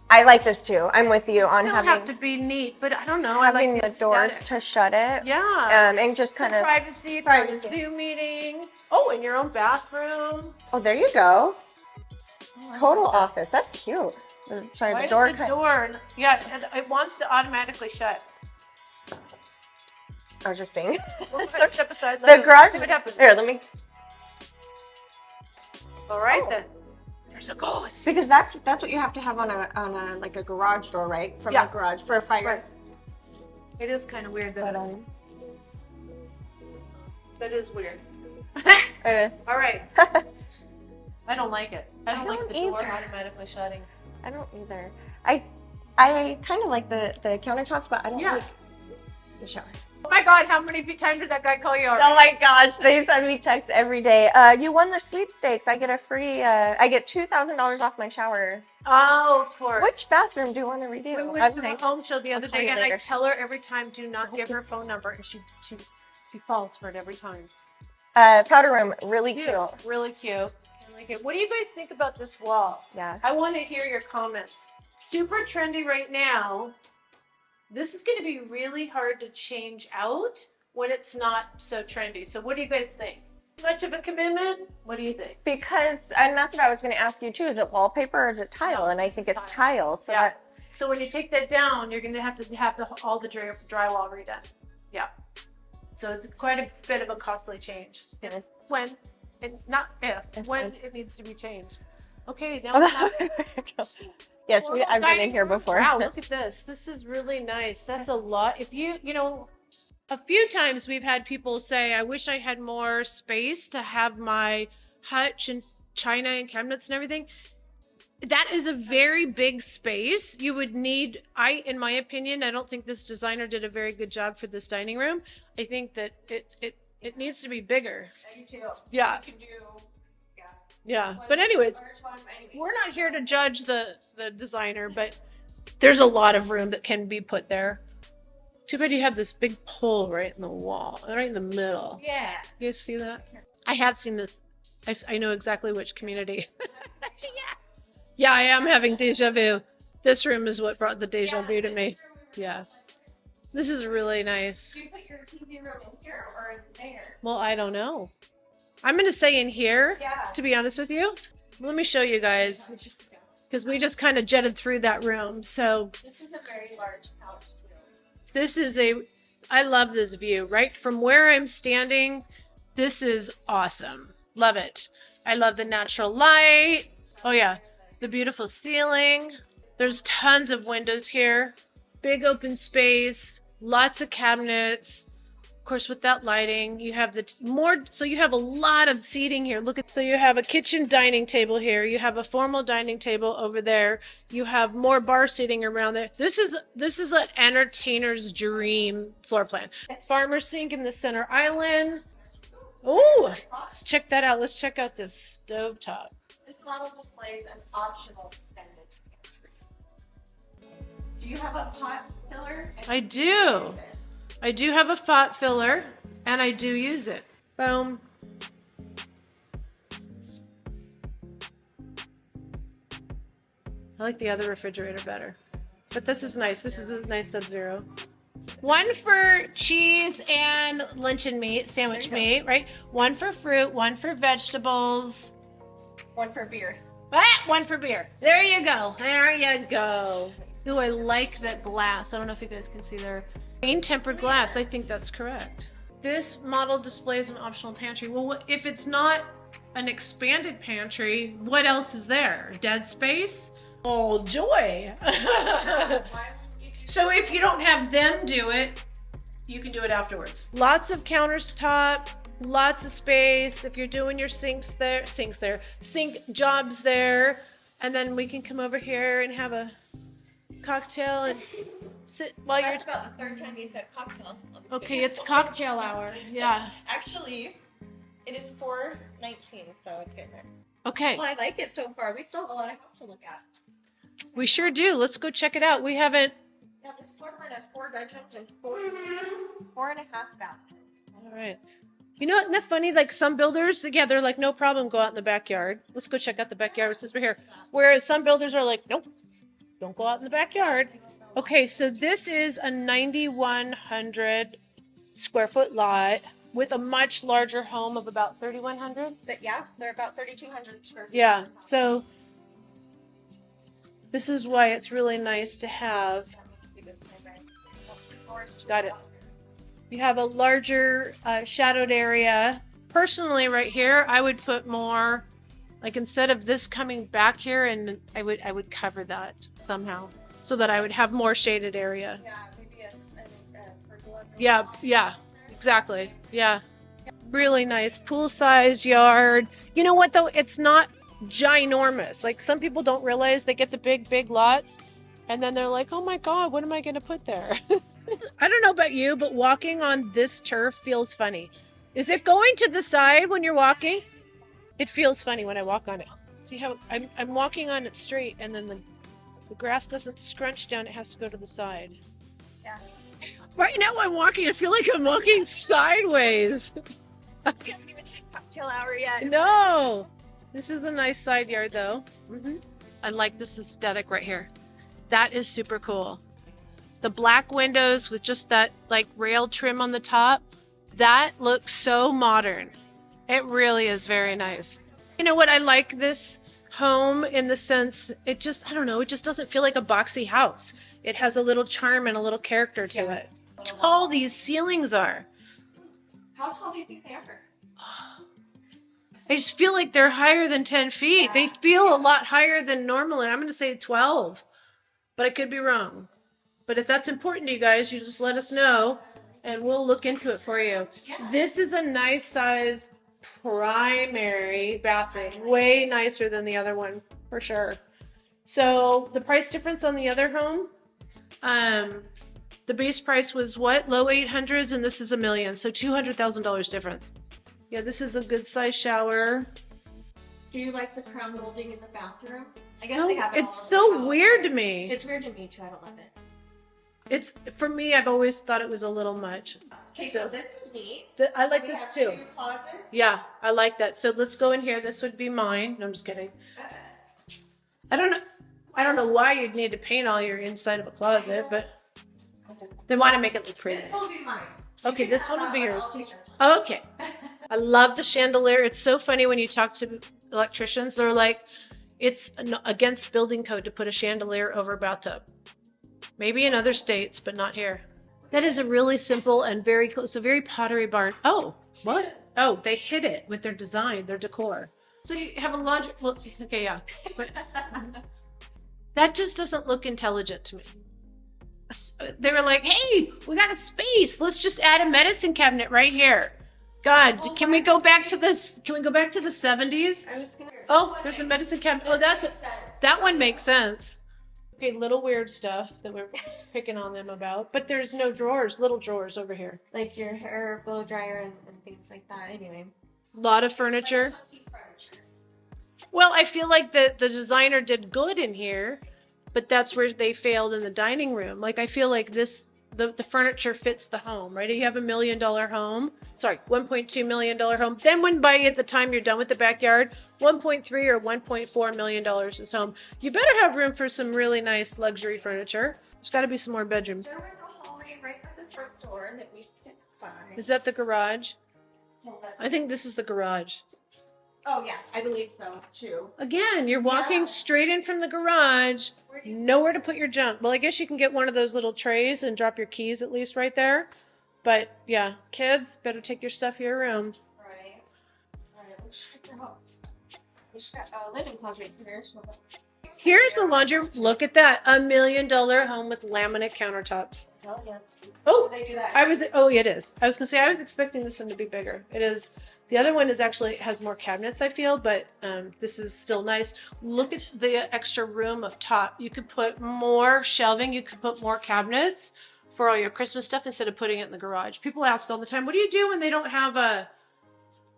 I like this too. I'm with you on Still having have to be neat, but I don't know. having I like the doors to shut it. Yeah. And just kind of privacy for a Zoom meeting. Oh, and your own bathroom. Oh, there you go. Total office. That's cute. Sorry, Why the door. does the door? Yeah, it wants to automatically shut. I was just saying. We'll step aside. The garage. See what happens. Here, let me. All right then. There's a ghost. Because that's what you have to have on a like a garage door, right? From a garage for a fire. Right. It is kind of weird that that is weird. All right. I don't like it. I don't like the door automatically shutting. I don't either. I kind of like the countertops, but I don't like the shower. Oh my God, how many times did that guy call you already? Oh my gosh, they send me texts every day. You won the sweepstakes. I get I get $2,000 off my shower. Oh, of course. Which bathroom do you want to redo? We went to the home show the other I'll tell day, you and I later. tell her every time, do not give her phone number, and she falls for it every time. Powder room, really cute. Really cute. I like it. What do you guys think about this wall? Yeah. I want to hear your comments. Super trendy right now. This is going to be really hard to change out when it's not so trendy. So what do you guys think? Much of a commitment? What do you think? Because, and that's what I was going to ask you too, is it wallpaper or is it tile? And I think it's tile. So yeah. So when you take that down, you're going to have all the drywall redone. Yeah. So it's quite a bit of a costly change. When it needs to be changed. Okay, now yes, I've been in here before. Wow, look at this. This is really nice. That's a lot. If a few times we've had people say, I wish I had more space to have my hutch and china and cabinets and everything. That is a very big space. You would need, in my opinion, I don't think this designer did a very good job for this dining room. I think that it needs to be bigger. Me too. Yeah. You can do, yeah. But anyways, we're not here to judge the designer, but there's a lot of room that can be put there. Too bad you have this big pole right in the wall, right in the middle. Yeah. You guys see that? I have seen this. I know exactly which community. Yeah, I am having deja vu. This room is what brought the deja vu to me. Yeah. This is really nice. Do you put your TV room in here or in there? Well, I don't know. I'm going to say in here, to be honest with you. Let me show you guys. Because we just kind of jetted through that room. So this is a very large couch. This is I love this view. Right from where I'm standing, this is awesome. Love it. I love the natural light. Oh yeah. The beautiful ceiling. There's tons of windows here. Big open space. Lots of cabinets. Of course, with that lighting, you have so you have a lot of seating here. So you have a kitchen dining table here. You have a formal dining table over there. You have more bar seating around there. This is an entertainer's dream floor plan. Farmer sink in the center island. Oh, let's check that out. Let's check out this stovetop. This model displays an optional extended pantry. Do you have a pot filler? I do. I do have a pot filler, and I do use it. Boom. I like the other refrigerator better. But this is nice. This is a nice Sub-Zero. One for cheese and luncheon meat, sandwich meat, right? One for fruit, one for vegetables. One for beer. One for beer. There you go. There you go. Ooh, I like that glass. I don't know if you guys can see there. Rain tempered glass, I think that's correct. This model displays an optional pantry. Well, if it's not an expanded pantry, what else is there? Dead space? Oh, joy. So if you don't have them do it, you can do it afterwards. Lots of countertop, lots of space. If you're doing your sink jobs there, and then we can come over here and have a cocktail and sit while That's about the third time you said cocktail. Okay, it's cocktail hour. Yeah. Actually, it is 4:19, so it's getting there. Okay. Well, I like it so far. We still have a lot of house to look at. We sure do. Let's go check it out. We haven't. Yeah, this floor plan has 4 bedrooms and 4.5 bathrooms. All right. You know, isn't that funny? Like some builders, yeah, they're like, no problem, go out in the backyard. Let's go check out the backyard since we're here. Whereas some builders are like, nope, don't go out in the backyard. Okay, so this is a 9,100 square foot lot with a much larger home of about 3,100. But yeah, they're about 3,200 square feet. Yeah, so this is why it's really nice to have. Got it. You have a larger shadowed area. Personally, right here, I would put more, like instead of this coming back here, and I would cover that somehow so that I would have more shaded area. Yeah, maybe a pergola. Yeah, exactly. Yeah, really nice pool-sized yard. You know what though? It's not ginormous. Like some people don't realize they get the big lots, and then they're like, oh my God, what am I going to put there? I don't know about you, but walking on this turf feels funny. Is it going to the side when you're walking? It feels funny when I walk on it. See how I'm walking on it straight, and then the grass doesn't scrunch down. It has to go to the side. Yeah. Right now I'm walking. I feel like I'm walking sideways. We haven't even hit cocktail hour yet. No. This is a nice side yard, though. I like this aesthetic right here. That is super cool. The black windows with just that like rail trim on the top, that looks so modern. It really is very nice. You know what? I like this home in the sense it just, I don't know, it just doesn't feel like a boxy house. It has a little charm and a little character to it. How tall these ceilings are. How tall do you think they are? I just feel like they're higher than 10 feet. Yeah. They feel a lot higher than normally. I'm going to say 12, but I could be wrong. But if that's important to you guys, you just let us know and we'll look into it for you. Yeah. This is a nice size primary bathroom. Way nicer than the other one, for sure. So the price difference on the other home, the base price was what? Low 800s, and this is $1 million. So $200,000 difference. Yeah, this is a good size shower. Do you like the crown molding in the bathroom? I So, they have it it's all over so the house, weird but to me. It's weird to me too. I don't love it. It's for me. I've always thought it was a little much. Okay, so this is neat. I like We this have too. 2 closets. Yeah, I like that. So let's go in here. This would be mine. No, I'm just kidding. I don't know why you'd need to paint all your inside of a closet, but they want to make it look pretty. This will be mine. Okay, this one will be yours. I'll take this one. Okay. I love the chandelier. It's so funny when you talk to electricians. They're like, it's against building code to put a chandelier over a bathtub. Maybe in other states, but not here. That is a really simple and very cool. It's a very Pottery Barn. Oh, what? Oh, they hit it with their design, their decor. So you have a logic. Well, okay, yeah. But that just doesn't look intelligent to me. They were like, hey, we got a space. Let's just add a medicine cabinet right here. God, can we go back to this? Can we go back to the 70s? I was gonna. Oh, there's a medicine cabinet. Oh, that one makes sense. Okay, little weird stuff that we're picking on them about. But there's no drawers, little drawers over here. Like your hair blow dryer and things like that. Anyway. A lot of furniture. Well, I feel like the designer did good in here, but that's where they failed in the dining room. Like I feel like the furniture fits the home, right? You have $1 million home. Sorry, $1.2 million home. Then when by the time you're done with the backyard, $1.3 or $1.4 million is home. You better have room for some really nice luxury furniture. There's got to be some more bedrooms. There was a hallway right by the front door that we skipped by. Is that the garage? So I think this is the garage. Oh yeah, I believe so too. Again, you're walking straight in from the garage, nowhere to put your junk. Well, I guess you can get one of those little trays and drop your keys at least right there. But yeah, kids, better take your stuff to your room. Right. Right. So check it out. We just got a living closet here. So Here's the laundry. Look at that. $1 million home with laminate countertops. oh yeah. Oh, They do that. oh, it is. I was gonna say I was expecting this one to be bigger. It is. The other one is actually has more cabinets, I feel, but this is still nice. Look at the extra room up top. You could put more shelving. You could put more cabinets for all your Christmas stuff instead of putting it in the garage. People ask all the time, "What do you do when they don't have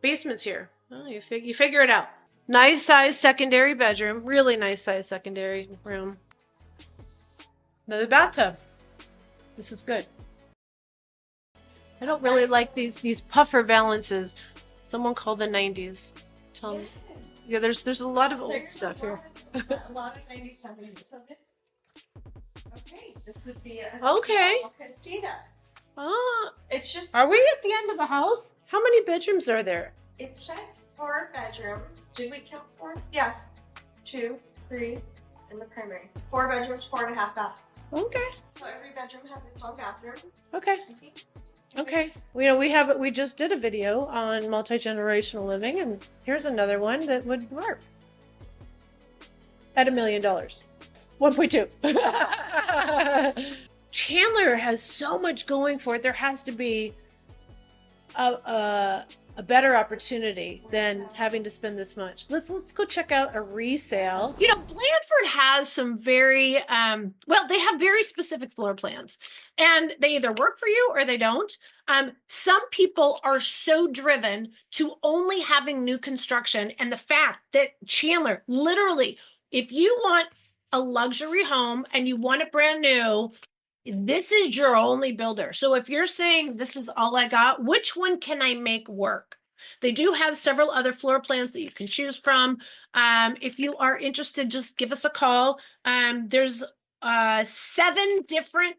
basements here?" Well, you figure it out. Nice size secondary bedroom. Really nice size secondary room. Another bathtub. This is good. I don't really like these puffer valances. Someone called the 90s. Tell me. Yeah, there's a lot of old stuff here. A lot of 90s stuff. Okay, this would be a Okay. Christina. Ah, It's just are we at the end of the house? How many bedrooms are there? it said 4 bedrooms. Did we count 4? Yeah. 2, 3, in the primary. 4 bedrooms, 4.5 baths. Okay. So every bedroom has its own bathroom, Okay. I think. Okay. We just did a video on multi-generational living, and here's another one that would work. At $1 million. 1.2. Chandler has so much going for it. There has to be a better opportunity than having to spend this much. Let's go check out a resale. You know, Blandford has some very, well, they have very specific floor plans, and they either work for you or they don't. Some people are so driven to only having new construction, and the fact that Chandler, literally, if you want a luxury home and you want it brand new, this is your only builder. So if you're saying this is all I got, which one can I make work? They do have several other floor plans that you can choose from. If you are interested, just give us a call. There's 7 different,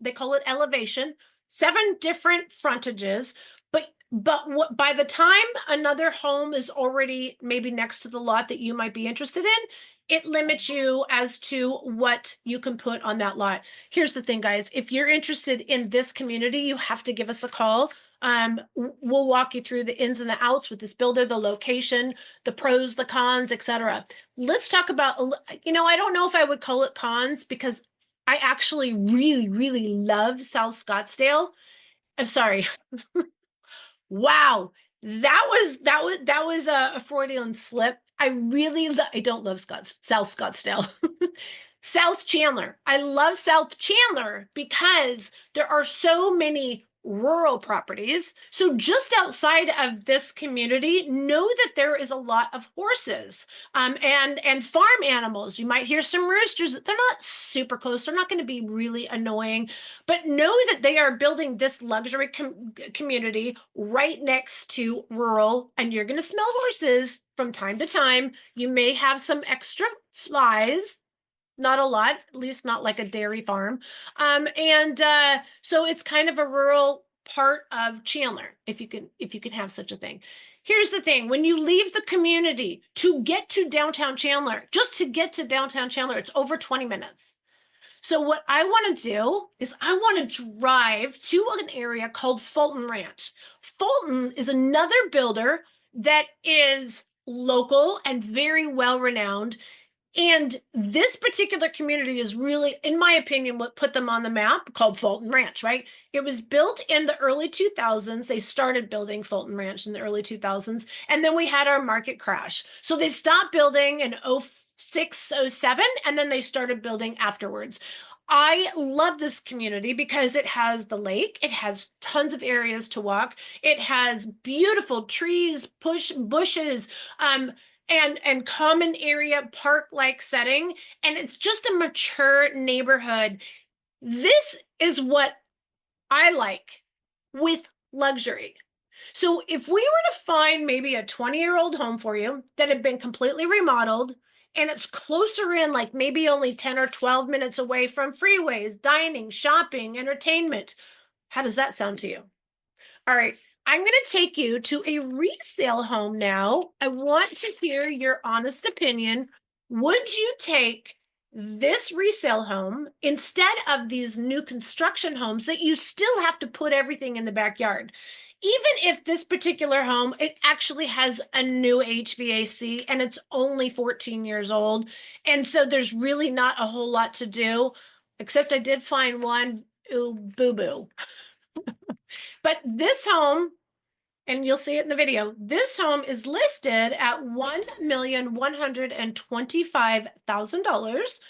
they call it elevation, 7 different frontages. But by the time another home is already maybe next to the lot that you might be interested in, it limits you as to what you can put on that lot. Here's the thing, guys. If you're interested in this community, you have to give us a call. We'll walk you through the ins and the outs with this builder, the location, the pros, the cons, etc. Let's talk about, I don't know if I would call it cons because I actually really, really love South Scottsdale. I'm sorry. Wow. That was a Freudian slip. I don't love South Scottsdale. South Chandler. I love South Chandler because there are so many rural properties. So just outside of this community, know that there is a lot of horses and farm animals. You might hear some roosters. They're not super close. They're not going to be really annoying, but know that they are building this luxury community right next to rural, and you're going to smell horses from time to time. You may have some extra flies. Not a lot, at least not like a dairy farm. So it's kind of a rural part of Chandler, if you can have such a thing. Here's the thing, when you leave the community to get to downtown Chandler, just to get to downtown Chandler, it's over 20 minutes. So what I want to do is I want to drive to an area called Fulton Ranch. Fulton is another builder that is local and very well renowned. And this particular community is really, in my opinion, what put them on the map, called Fulton Ranch, right? It was built in the early 2000s. They started building Fulton Ranch in the early 2000s. And then we had our market crash. So they stopped building in 06, 07, and then they started building afterwards. I love this community because it has the lake. It has tons of areas to walk. It has beautiful trees, bushes, and common area park-like setting, and it's just a mature neighborhood. This is what I like with luxury. So if we were to find maybe a 20-year-old home for you that had been completely remodeled and it's closer in, like maybe only 10 or 12 minutes away from freeways, dining, shopping, entertainment, how does that sound to you? All right, I'm going to take you to a resale home now. I want to hear your honest opinion. Would you take this resale home instead of these new construction homes that you still have to put everything in the backyard? Even if this particular home, it actually has a new HVAC and it's only 14 years old. And so there's really not a whole lot to do, except I did find one, ooh, boo-boo. But this home, and you'll see it in the video, this home is listed at $1,125,000,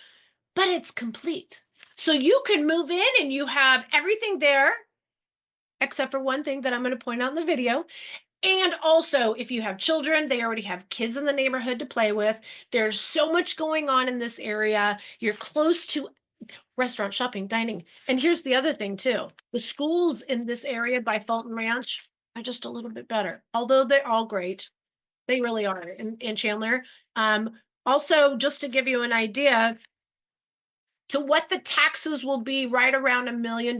but it's complete. So you can move in and you have everything there, except for one thing that I'm going to point out in the video. And also, if you have children, they already have kids in the neighborhood to play with. There's so much going on in this area. You're close to restaurant, shopping, dining. And here's the other thing too. The schools in this area by Fulton Ranch are just a little bit better, although they're all great. They really are in Chandler. Also, just to give you an idea to what the taxes will be, right around $1 million,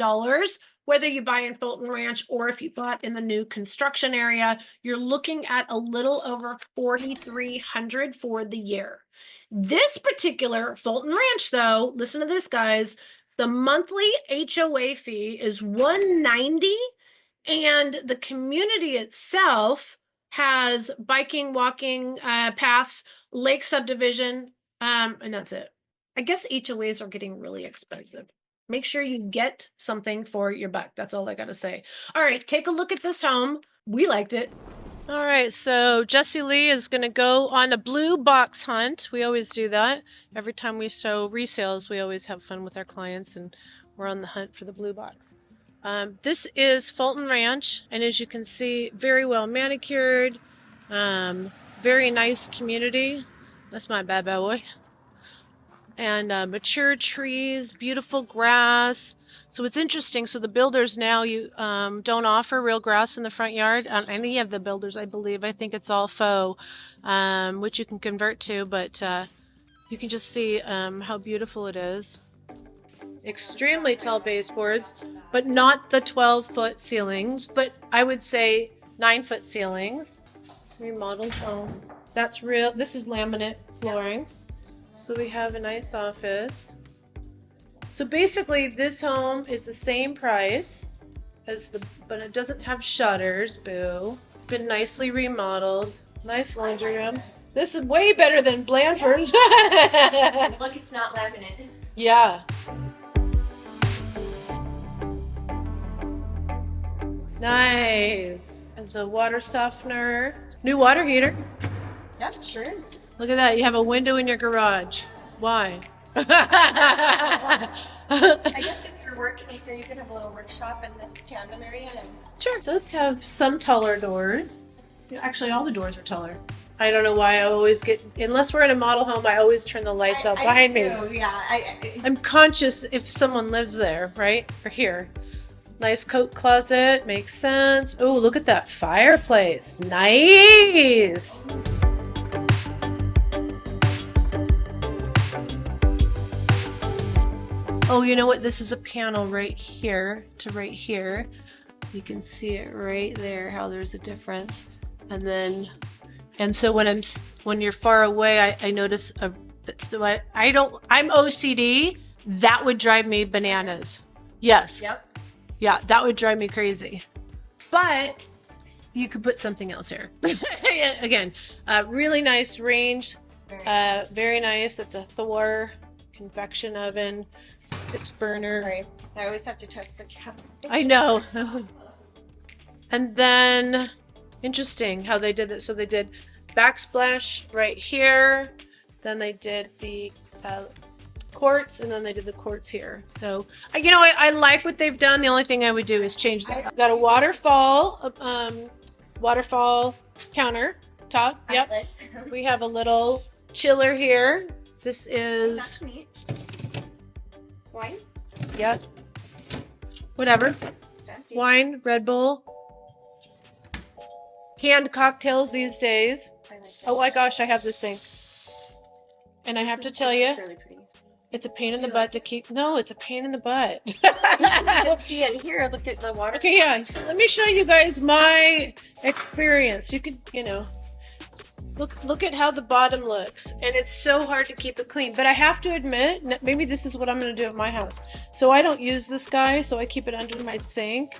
whether you buy in Fulton Ranch or if you bought in the new construction area, you're looking at a little over $4,300 for the year. This particular Fulton Ranch, though, listen to this, guys. The monthly HOA fee is $190, and the community itself has biking, walking paths, lake subdivision, and that's it. I guess HOAs are getting really expensive. Make sure you get something for your buck. That's all I got to say. All right, take a look at this home. We liked it. All right, so Jessie Lee is going to go on a blue box hunt. We always do that. Every time we show resales, we always have fun with our clients, and we're on the hunt for the blue box. This is Fulton Ranch, and as you can see, very well manicured, very nice community. That's my bad boy. And mature trees, beautiful grass. So it's interesting. So the builders now, you don't offer real grass in the front yard on any of the builders, I believe. I think it's all faux, which you can convert to, but you can just see how beautiful it is. Extremely tall baseboards, but not the 12-foot ceilings, but I would say 9-foot ceilings. Remodeled home. That's real. This is laminate flooring. So we have a nice office. So basically this home is the same price as but it doesn't have shutters, boo. Been nicely remodeled. Nice laundry room. This is way better than Blandford's. Look, it's not laminated. Yeah. Nice. There's a water softener. New water heater. Yep, sure is. Look at that. You have a window in your garage. Why? I guess if you're working here, you could have a little workshop in this tandem area. And Sure. It does have some taller doors. Actually, all the doors are taller. I don't know why I always get, unless we're in a model home, I always turn the lights out behind me. Yeah, I'm conscious if someone lives there, right? Or here. Nice coat closet. Makes sense. Oh, look at that fireplace. Nice. Oh, you know what? This is a panel right here to right here. You can see it right there, how there's a difference. And so when you're far away, I notice I'm OCD. That would drive me bananas. Yes. Yep. Yeah, that would drive me crazy. But you could put something else here. Again, really nice range. Very nice. It's a Thor convection oven. 6-burner. Right. I always have to test the cap. I know. And then, interesting how they did it. So they did backsplash right here. Then they did the quartz, and then they did the quartz here. So, I like what they've done. The only thing I would do is change that. Got a waterfall counter top. Yep. We have a little chiller here. This is. That's neat. Wine? Yep. Whatever. Wine, Red Bull. Canned cocktails these days. I like that. Oh my gosh, I have this thing. And I have to tell you, Really pretty. It's a pain in the butt to keep. No, it's a pain in the butt. You can see it here. Look at the water. Okay, yeah. So let me show you guys my experience. You could, look at how the bottom looks, and it's so hard to keep it clean. But I have to admit, maybe this is what I'm going to do at my house. So I don't use this guy, so I keep it under my sink.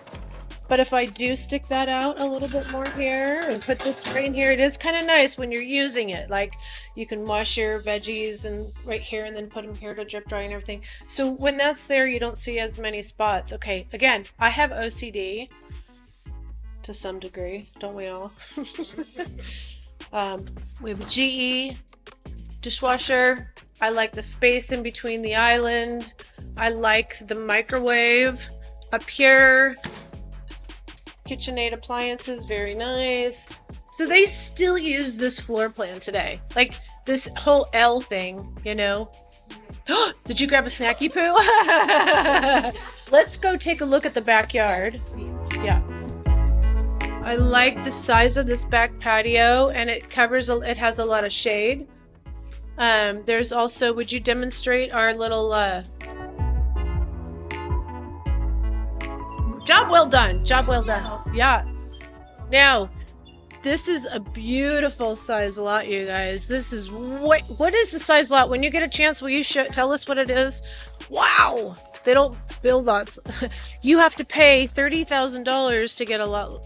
But if I do stick that out a little bit more here and put this right in here, it is kind of nice when you're using it. Like you can wash your veggies and right here and then put them here to drip dry and everything. So when that's there, you don't see as many spots. Okay, again, I have OCD to some degree, don't we all? We have a GE dishwasher. I like the space in between the island. I like the microwave up here. KitchenAid appliances, very nice. So they still use this floor plan today. Like this whole L thing, Did you grab a snacky poo? Let's go take a look at the backyard. Yeah. I like the size of this back patio, and it has a lot of shade. There's also, would you demonstrate our little, job well done. Job well done. Yeah. Now, this is a beautiful size lot, you guys. This is what is the size lot? When you get a chance, will you tell us what it is? Wow. They don't build lots. You have to pay $30,000 to get a lot,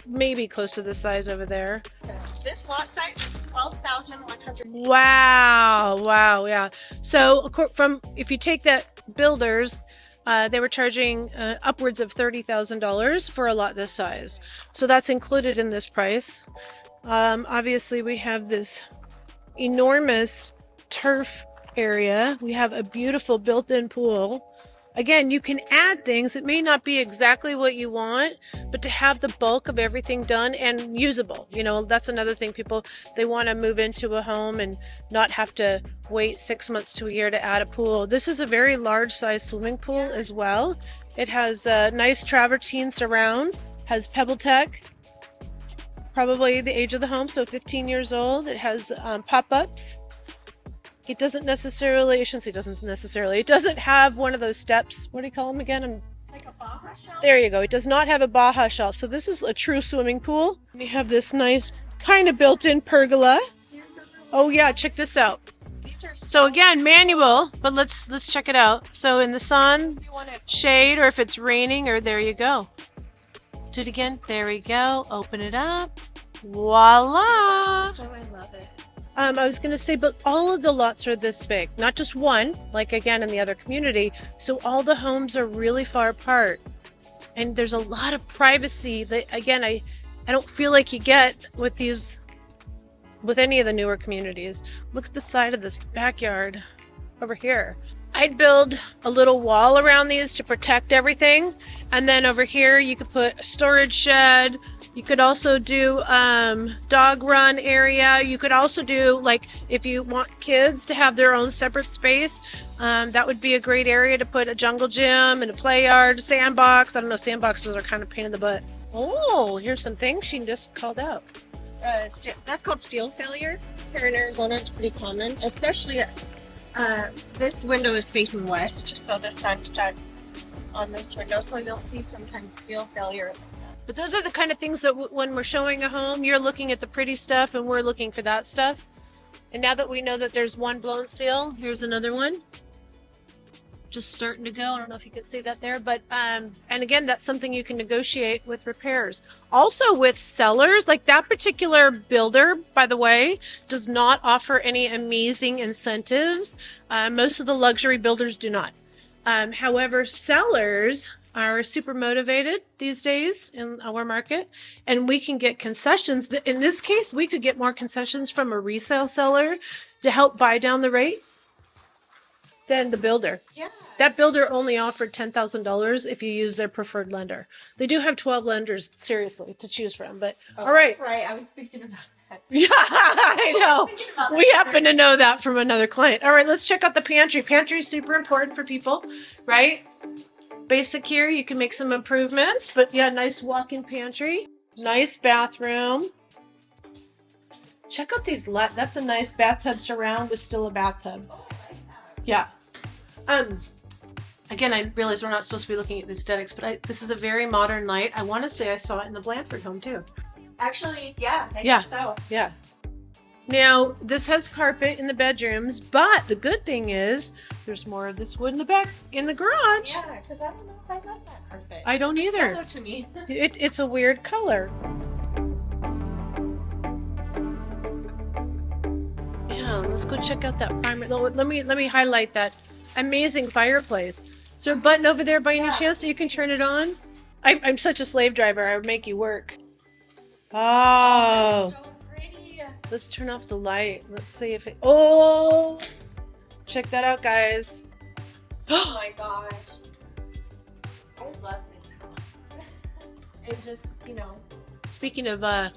maybe close to the size over there. This lot size is 12,100. Wow. Yeah. So if you take that builders, they were charging upwards of $30,000 for a lot this size. So that's included in this price. Obviously, we have this enormous turf area. We have a beautiful built-in pool. Again, you can add things. It may not be exactly what you want, but to have the bulk of everything done and usable. That's another thing. People, they want to move into a home and not have to wait 6 months to a year to add a pool. This is a very large size swimming pool as well. It has a nice travertine surround, has pebble tech, probably the age of the home, so 15 years old. It has pop-ups. It doesn't necessarily, I shouldn't say doesn't necessarily, it doesn't have one of those steps. What do you call them again? Like a Baja shelf? There you go. It does not have a Baja shelf. So this is a true swimming pool. We have this nice kind of built-in pergola. Oh yeah, check this out. So again, manual, but let's check it out. So in the sun, shade, or if it's raining, or there you go. Do it again. There we go. Open it up. Voila. So I love it. I was going to say, but all of the lots are this big, not just one, like again in the other community. So all the homes are really far apart. And there's a lot of privacy that, again, I don't feel like you get with any of the newer communities. Look at the side of this backyard over here. I'd build a little wall around these to protect everything. And then over here, you could put a storage shed. You could also do dog run area. You could also do, like, if you want kids to have their own separate space, that would be a great area to put a jungle gym and a play yard, sandbox. I don't know, sandboxes are kind of a pain in the butt. Oh, here's some things she just called out. That's called seal failure. Here in Arizona, it's pretty common, especially this window is facing west, so the sun shines on this window, so you'll see sometimes seal failure. But those are the kind of things that when we're showing a home, you're looking at the pretty stuff and we're looking for that stuff. And now that we know that there's one blown seal, here's another one. Just starting to go. I don't know if you can see that there, but and again, that's something you can negotiate with repairs. Also with sellers, like that particular builder, by the way, does not offer any amazing incentives. Most of the luxury builders do not. However, sellers are super motivated these days in our market, and we can get concessions. In this case, we could get more concessions from a resale seller to help buy down the rate than the builder. Yeah. That builder only offered $10,000 if you use their preferred lender. They do have 12 lenders, seriously, to choose from. But all right. Right, I was thinking about that. Yeah, I know. We happen to know that from another client. All right, let's check out the pantry. Pantry is super important for people, right? Basic here, you can make some improvements, but yeah, nice walk-in pantry. Nice bathroom. Check out these, that's a nice bathtub surround with still a bathtub. Oh, I like that. Yeah. Again, I realize we're not supposed to be looking at the aesthetics, but this is a very modern light. I want to say I saw it in the Blanford home too. Actually, yeah, I Yeah. think so. Yeah. Now, this has carpet in the bedrooms, but the good thing is there's more of this wood in the back in the garage. Yeah, because I don't know if I love that carpet. I don't It's either. yellow to me. It's a weird color. Yeah, let's go check out that primer. Let me highlight that amazing fireplace. Is there a button over there by any chance that you can turn it on? I'm such a slave driver. I would make you work. Oh. So pretty. Let's turn off the light. Let's see if it. Oh, check that out, guys. Oh my gosh. I love this house. It just, you know. Speaking of oomp,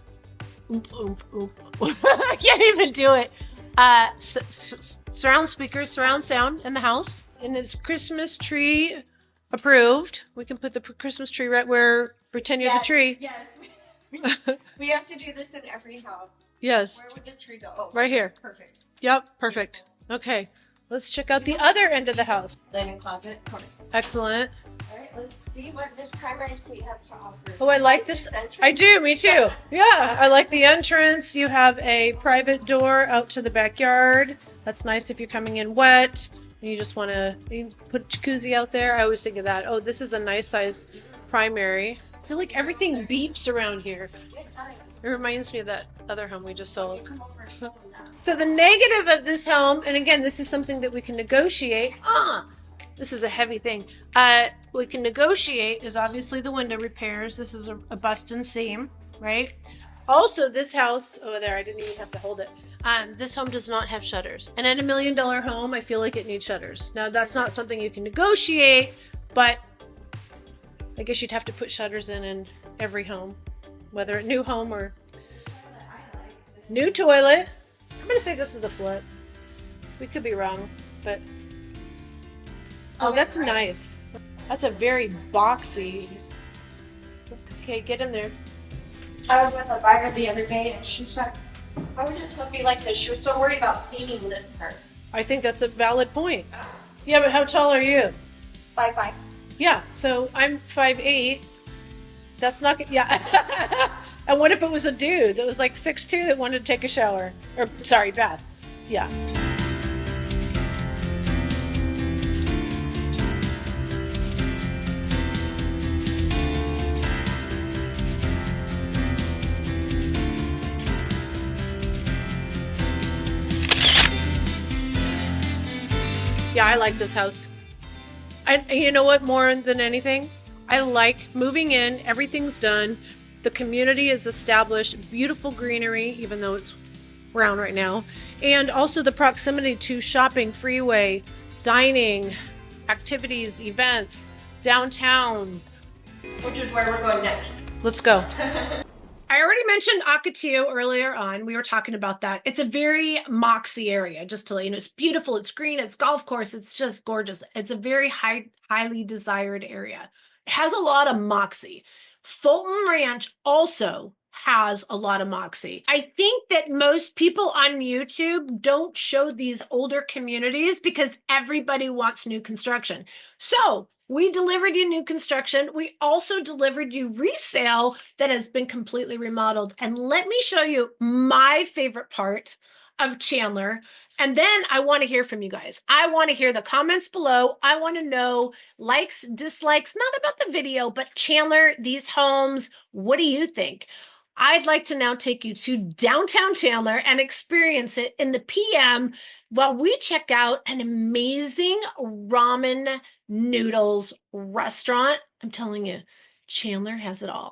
oomp, oomp. I can't even do it. Surround speakers, surround sound in the house, and it's Christmas tree approved. We can put the Christmas tree right where pretend you're the tree. Yes. We have to do this in every house. Yes. Where would the tree go? Oh, Right here. Perfect. Yep, perfect. Okay, let's check out the other end of the house. Linen closet, of course. Excellent. All right, let's see what this primary suite has to offer. Oh, I like this. entrance. I do, me too. Yeah, I like the entrance. You have a private door out to the backyard. That's nice if you're coming in wet and you just want to put a jacuzzi out there. I always think of that. Oh, this is a nice size primary. I feel like everything beeps around here. It reminds me of that other home we just sold. So the negative of this home, and again, this is something that we can negotiate. This is a heavy thing. We can negotiate is obviously the window repairs. This is a bust and seam, right? Also, this house over there, I didn't even have to hold it. This home does not have shutters. And at $1 million home, I feel like it needs shutters. Now, that's not something you can negotiate, but I guess you'd have to put shutters in every home, whether a new home or new toilet. I'm gonna say this is a flip. We could be wrong, but oh, that's nice. That's a very boxy. Okay, get in there. I was with a buyer the other day and she said, "Why would you tell me like this?" She was so worried about cleaning this part. I think that's a valid point. Yeah, but how tall are you? 5'5". Yeah, so I'm 5'8". That's not good. Yeah. And what if it was a dude that was like 6'2" that wanted to take a shower? Or, sorry, bath. Yeah. Yeah, I like this house. And you know what, more than anything? I like moving in, everything's done. The community is established, beautiful greenery, even though it's brown right now. And also the proximity to shopping, freeway, dining, activities, events, downtown. Which is where we're going next. Let's go. I already mentioned Ocotillo earlier on. We were talking about that. It's a very moxie area, just to let you know. It's beautiful, it's green, it's golf course, it's just gorgeous. It's a very highly desired area. It has a lot of moxie. Fulton Ranch also has a lot of moxie. I think that most people on YouTube don't show these older communities because everybody wants new construction. So we delivered you new construction. We also delivered you resale that has been completely remodeled. And let me show you my favorite part of Chandler. And then I want to hear from you guys. I want to hear the comments below. I want to know likes, dislikes, not about the video, but Chandler, these homes, what do you think? I'd like to now take you to downtown Chandler and experience it in the PM while we check out an amazing ramen noodles restaurant. I'm telling you, Chandler has it all.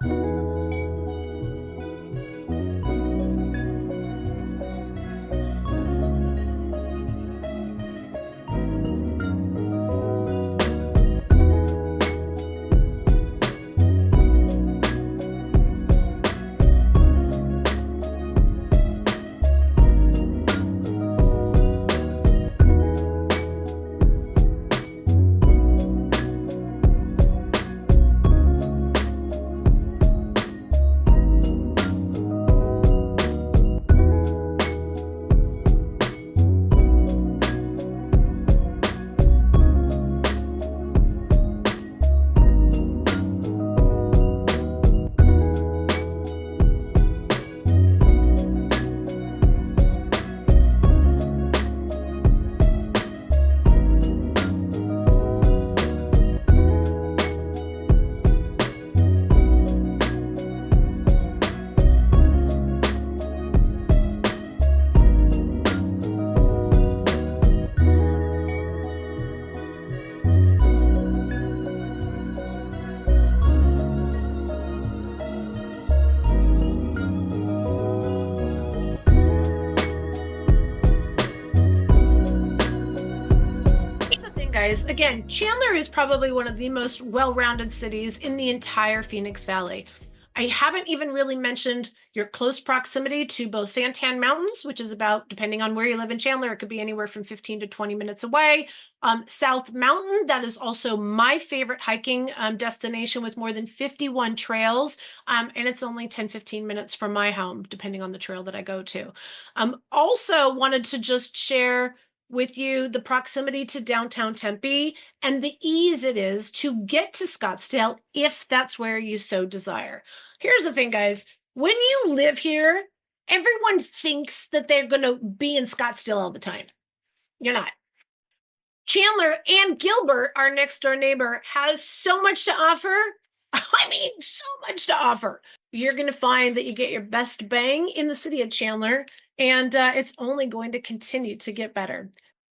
guys, again, Chandler is probably one of the most well-rounded cities in the entire Phoenix Valley. I haven't even really mentioned your close proximity to both Santan Mountains, which is about, depending on where you live in Chandler, it could be anywhere from 15 to 20 minutes away. South Mountain, that is also my favorite hiking destination with more than 51 trails. And it's only 10, 15 minutes from my home, depending on the trail that I go to. Also wanted to just share with you the proximity to downtown Tempe and the ease it is to get to Scottsdale if that's where you so desire. Here's the thing, guys. When you live here, everyone thinks that they're going to be in Scottsdale all the time. You're not. Chandler and Gilbert, our next door neighbor, has so much to offer. I mean, so much to offer. You're going to find that you get your best bang in the city of Chandler, and it's only going to continue to get better.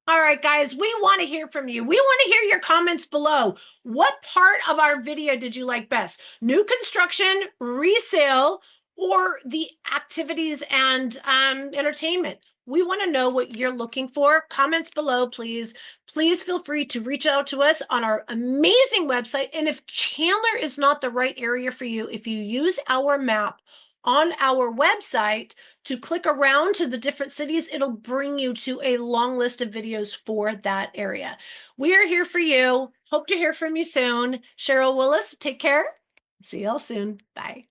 All right, guys, we want to hear from you. We want to hear your comments below. What part of our video did you like best? New construction, resale, or the activities and entertainment? We want to know what you're looking for. Comments below, please. Please feel free to reach out to us on our amazing website. And if Chandler is not the right area for you, if you use our map on our website to click around to the different cities, it'll bring you to a long list of videos for that area. We are here for you. Hope to hear from you soon. Cheryl Willis, take care. See y'all soon. Bye.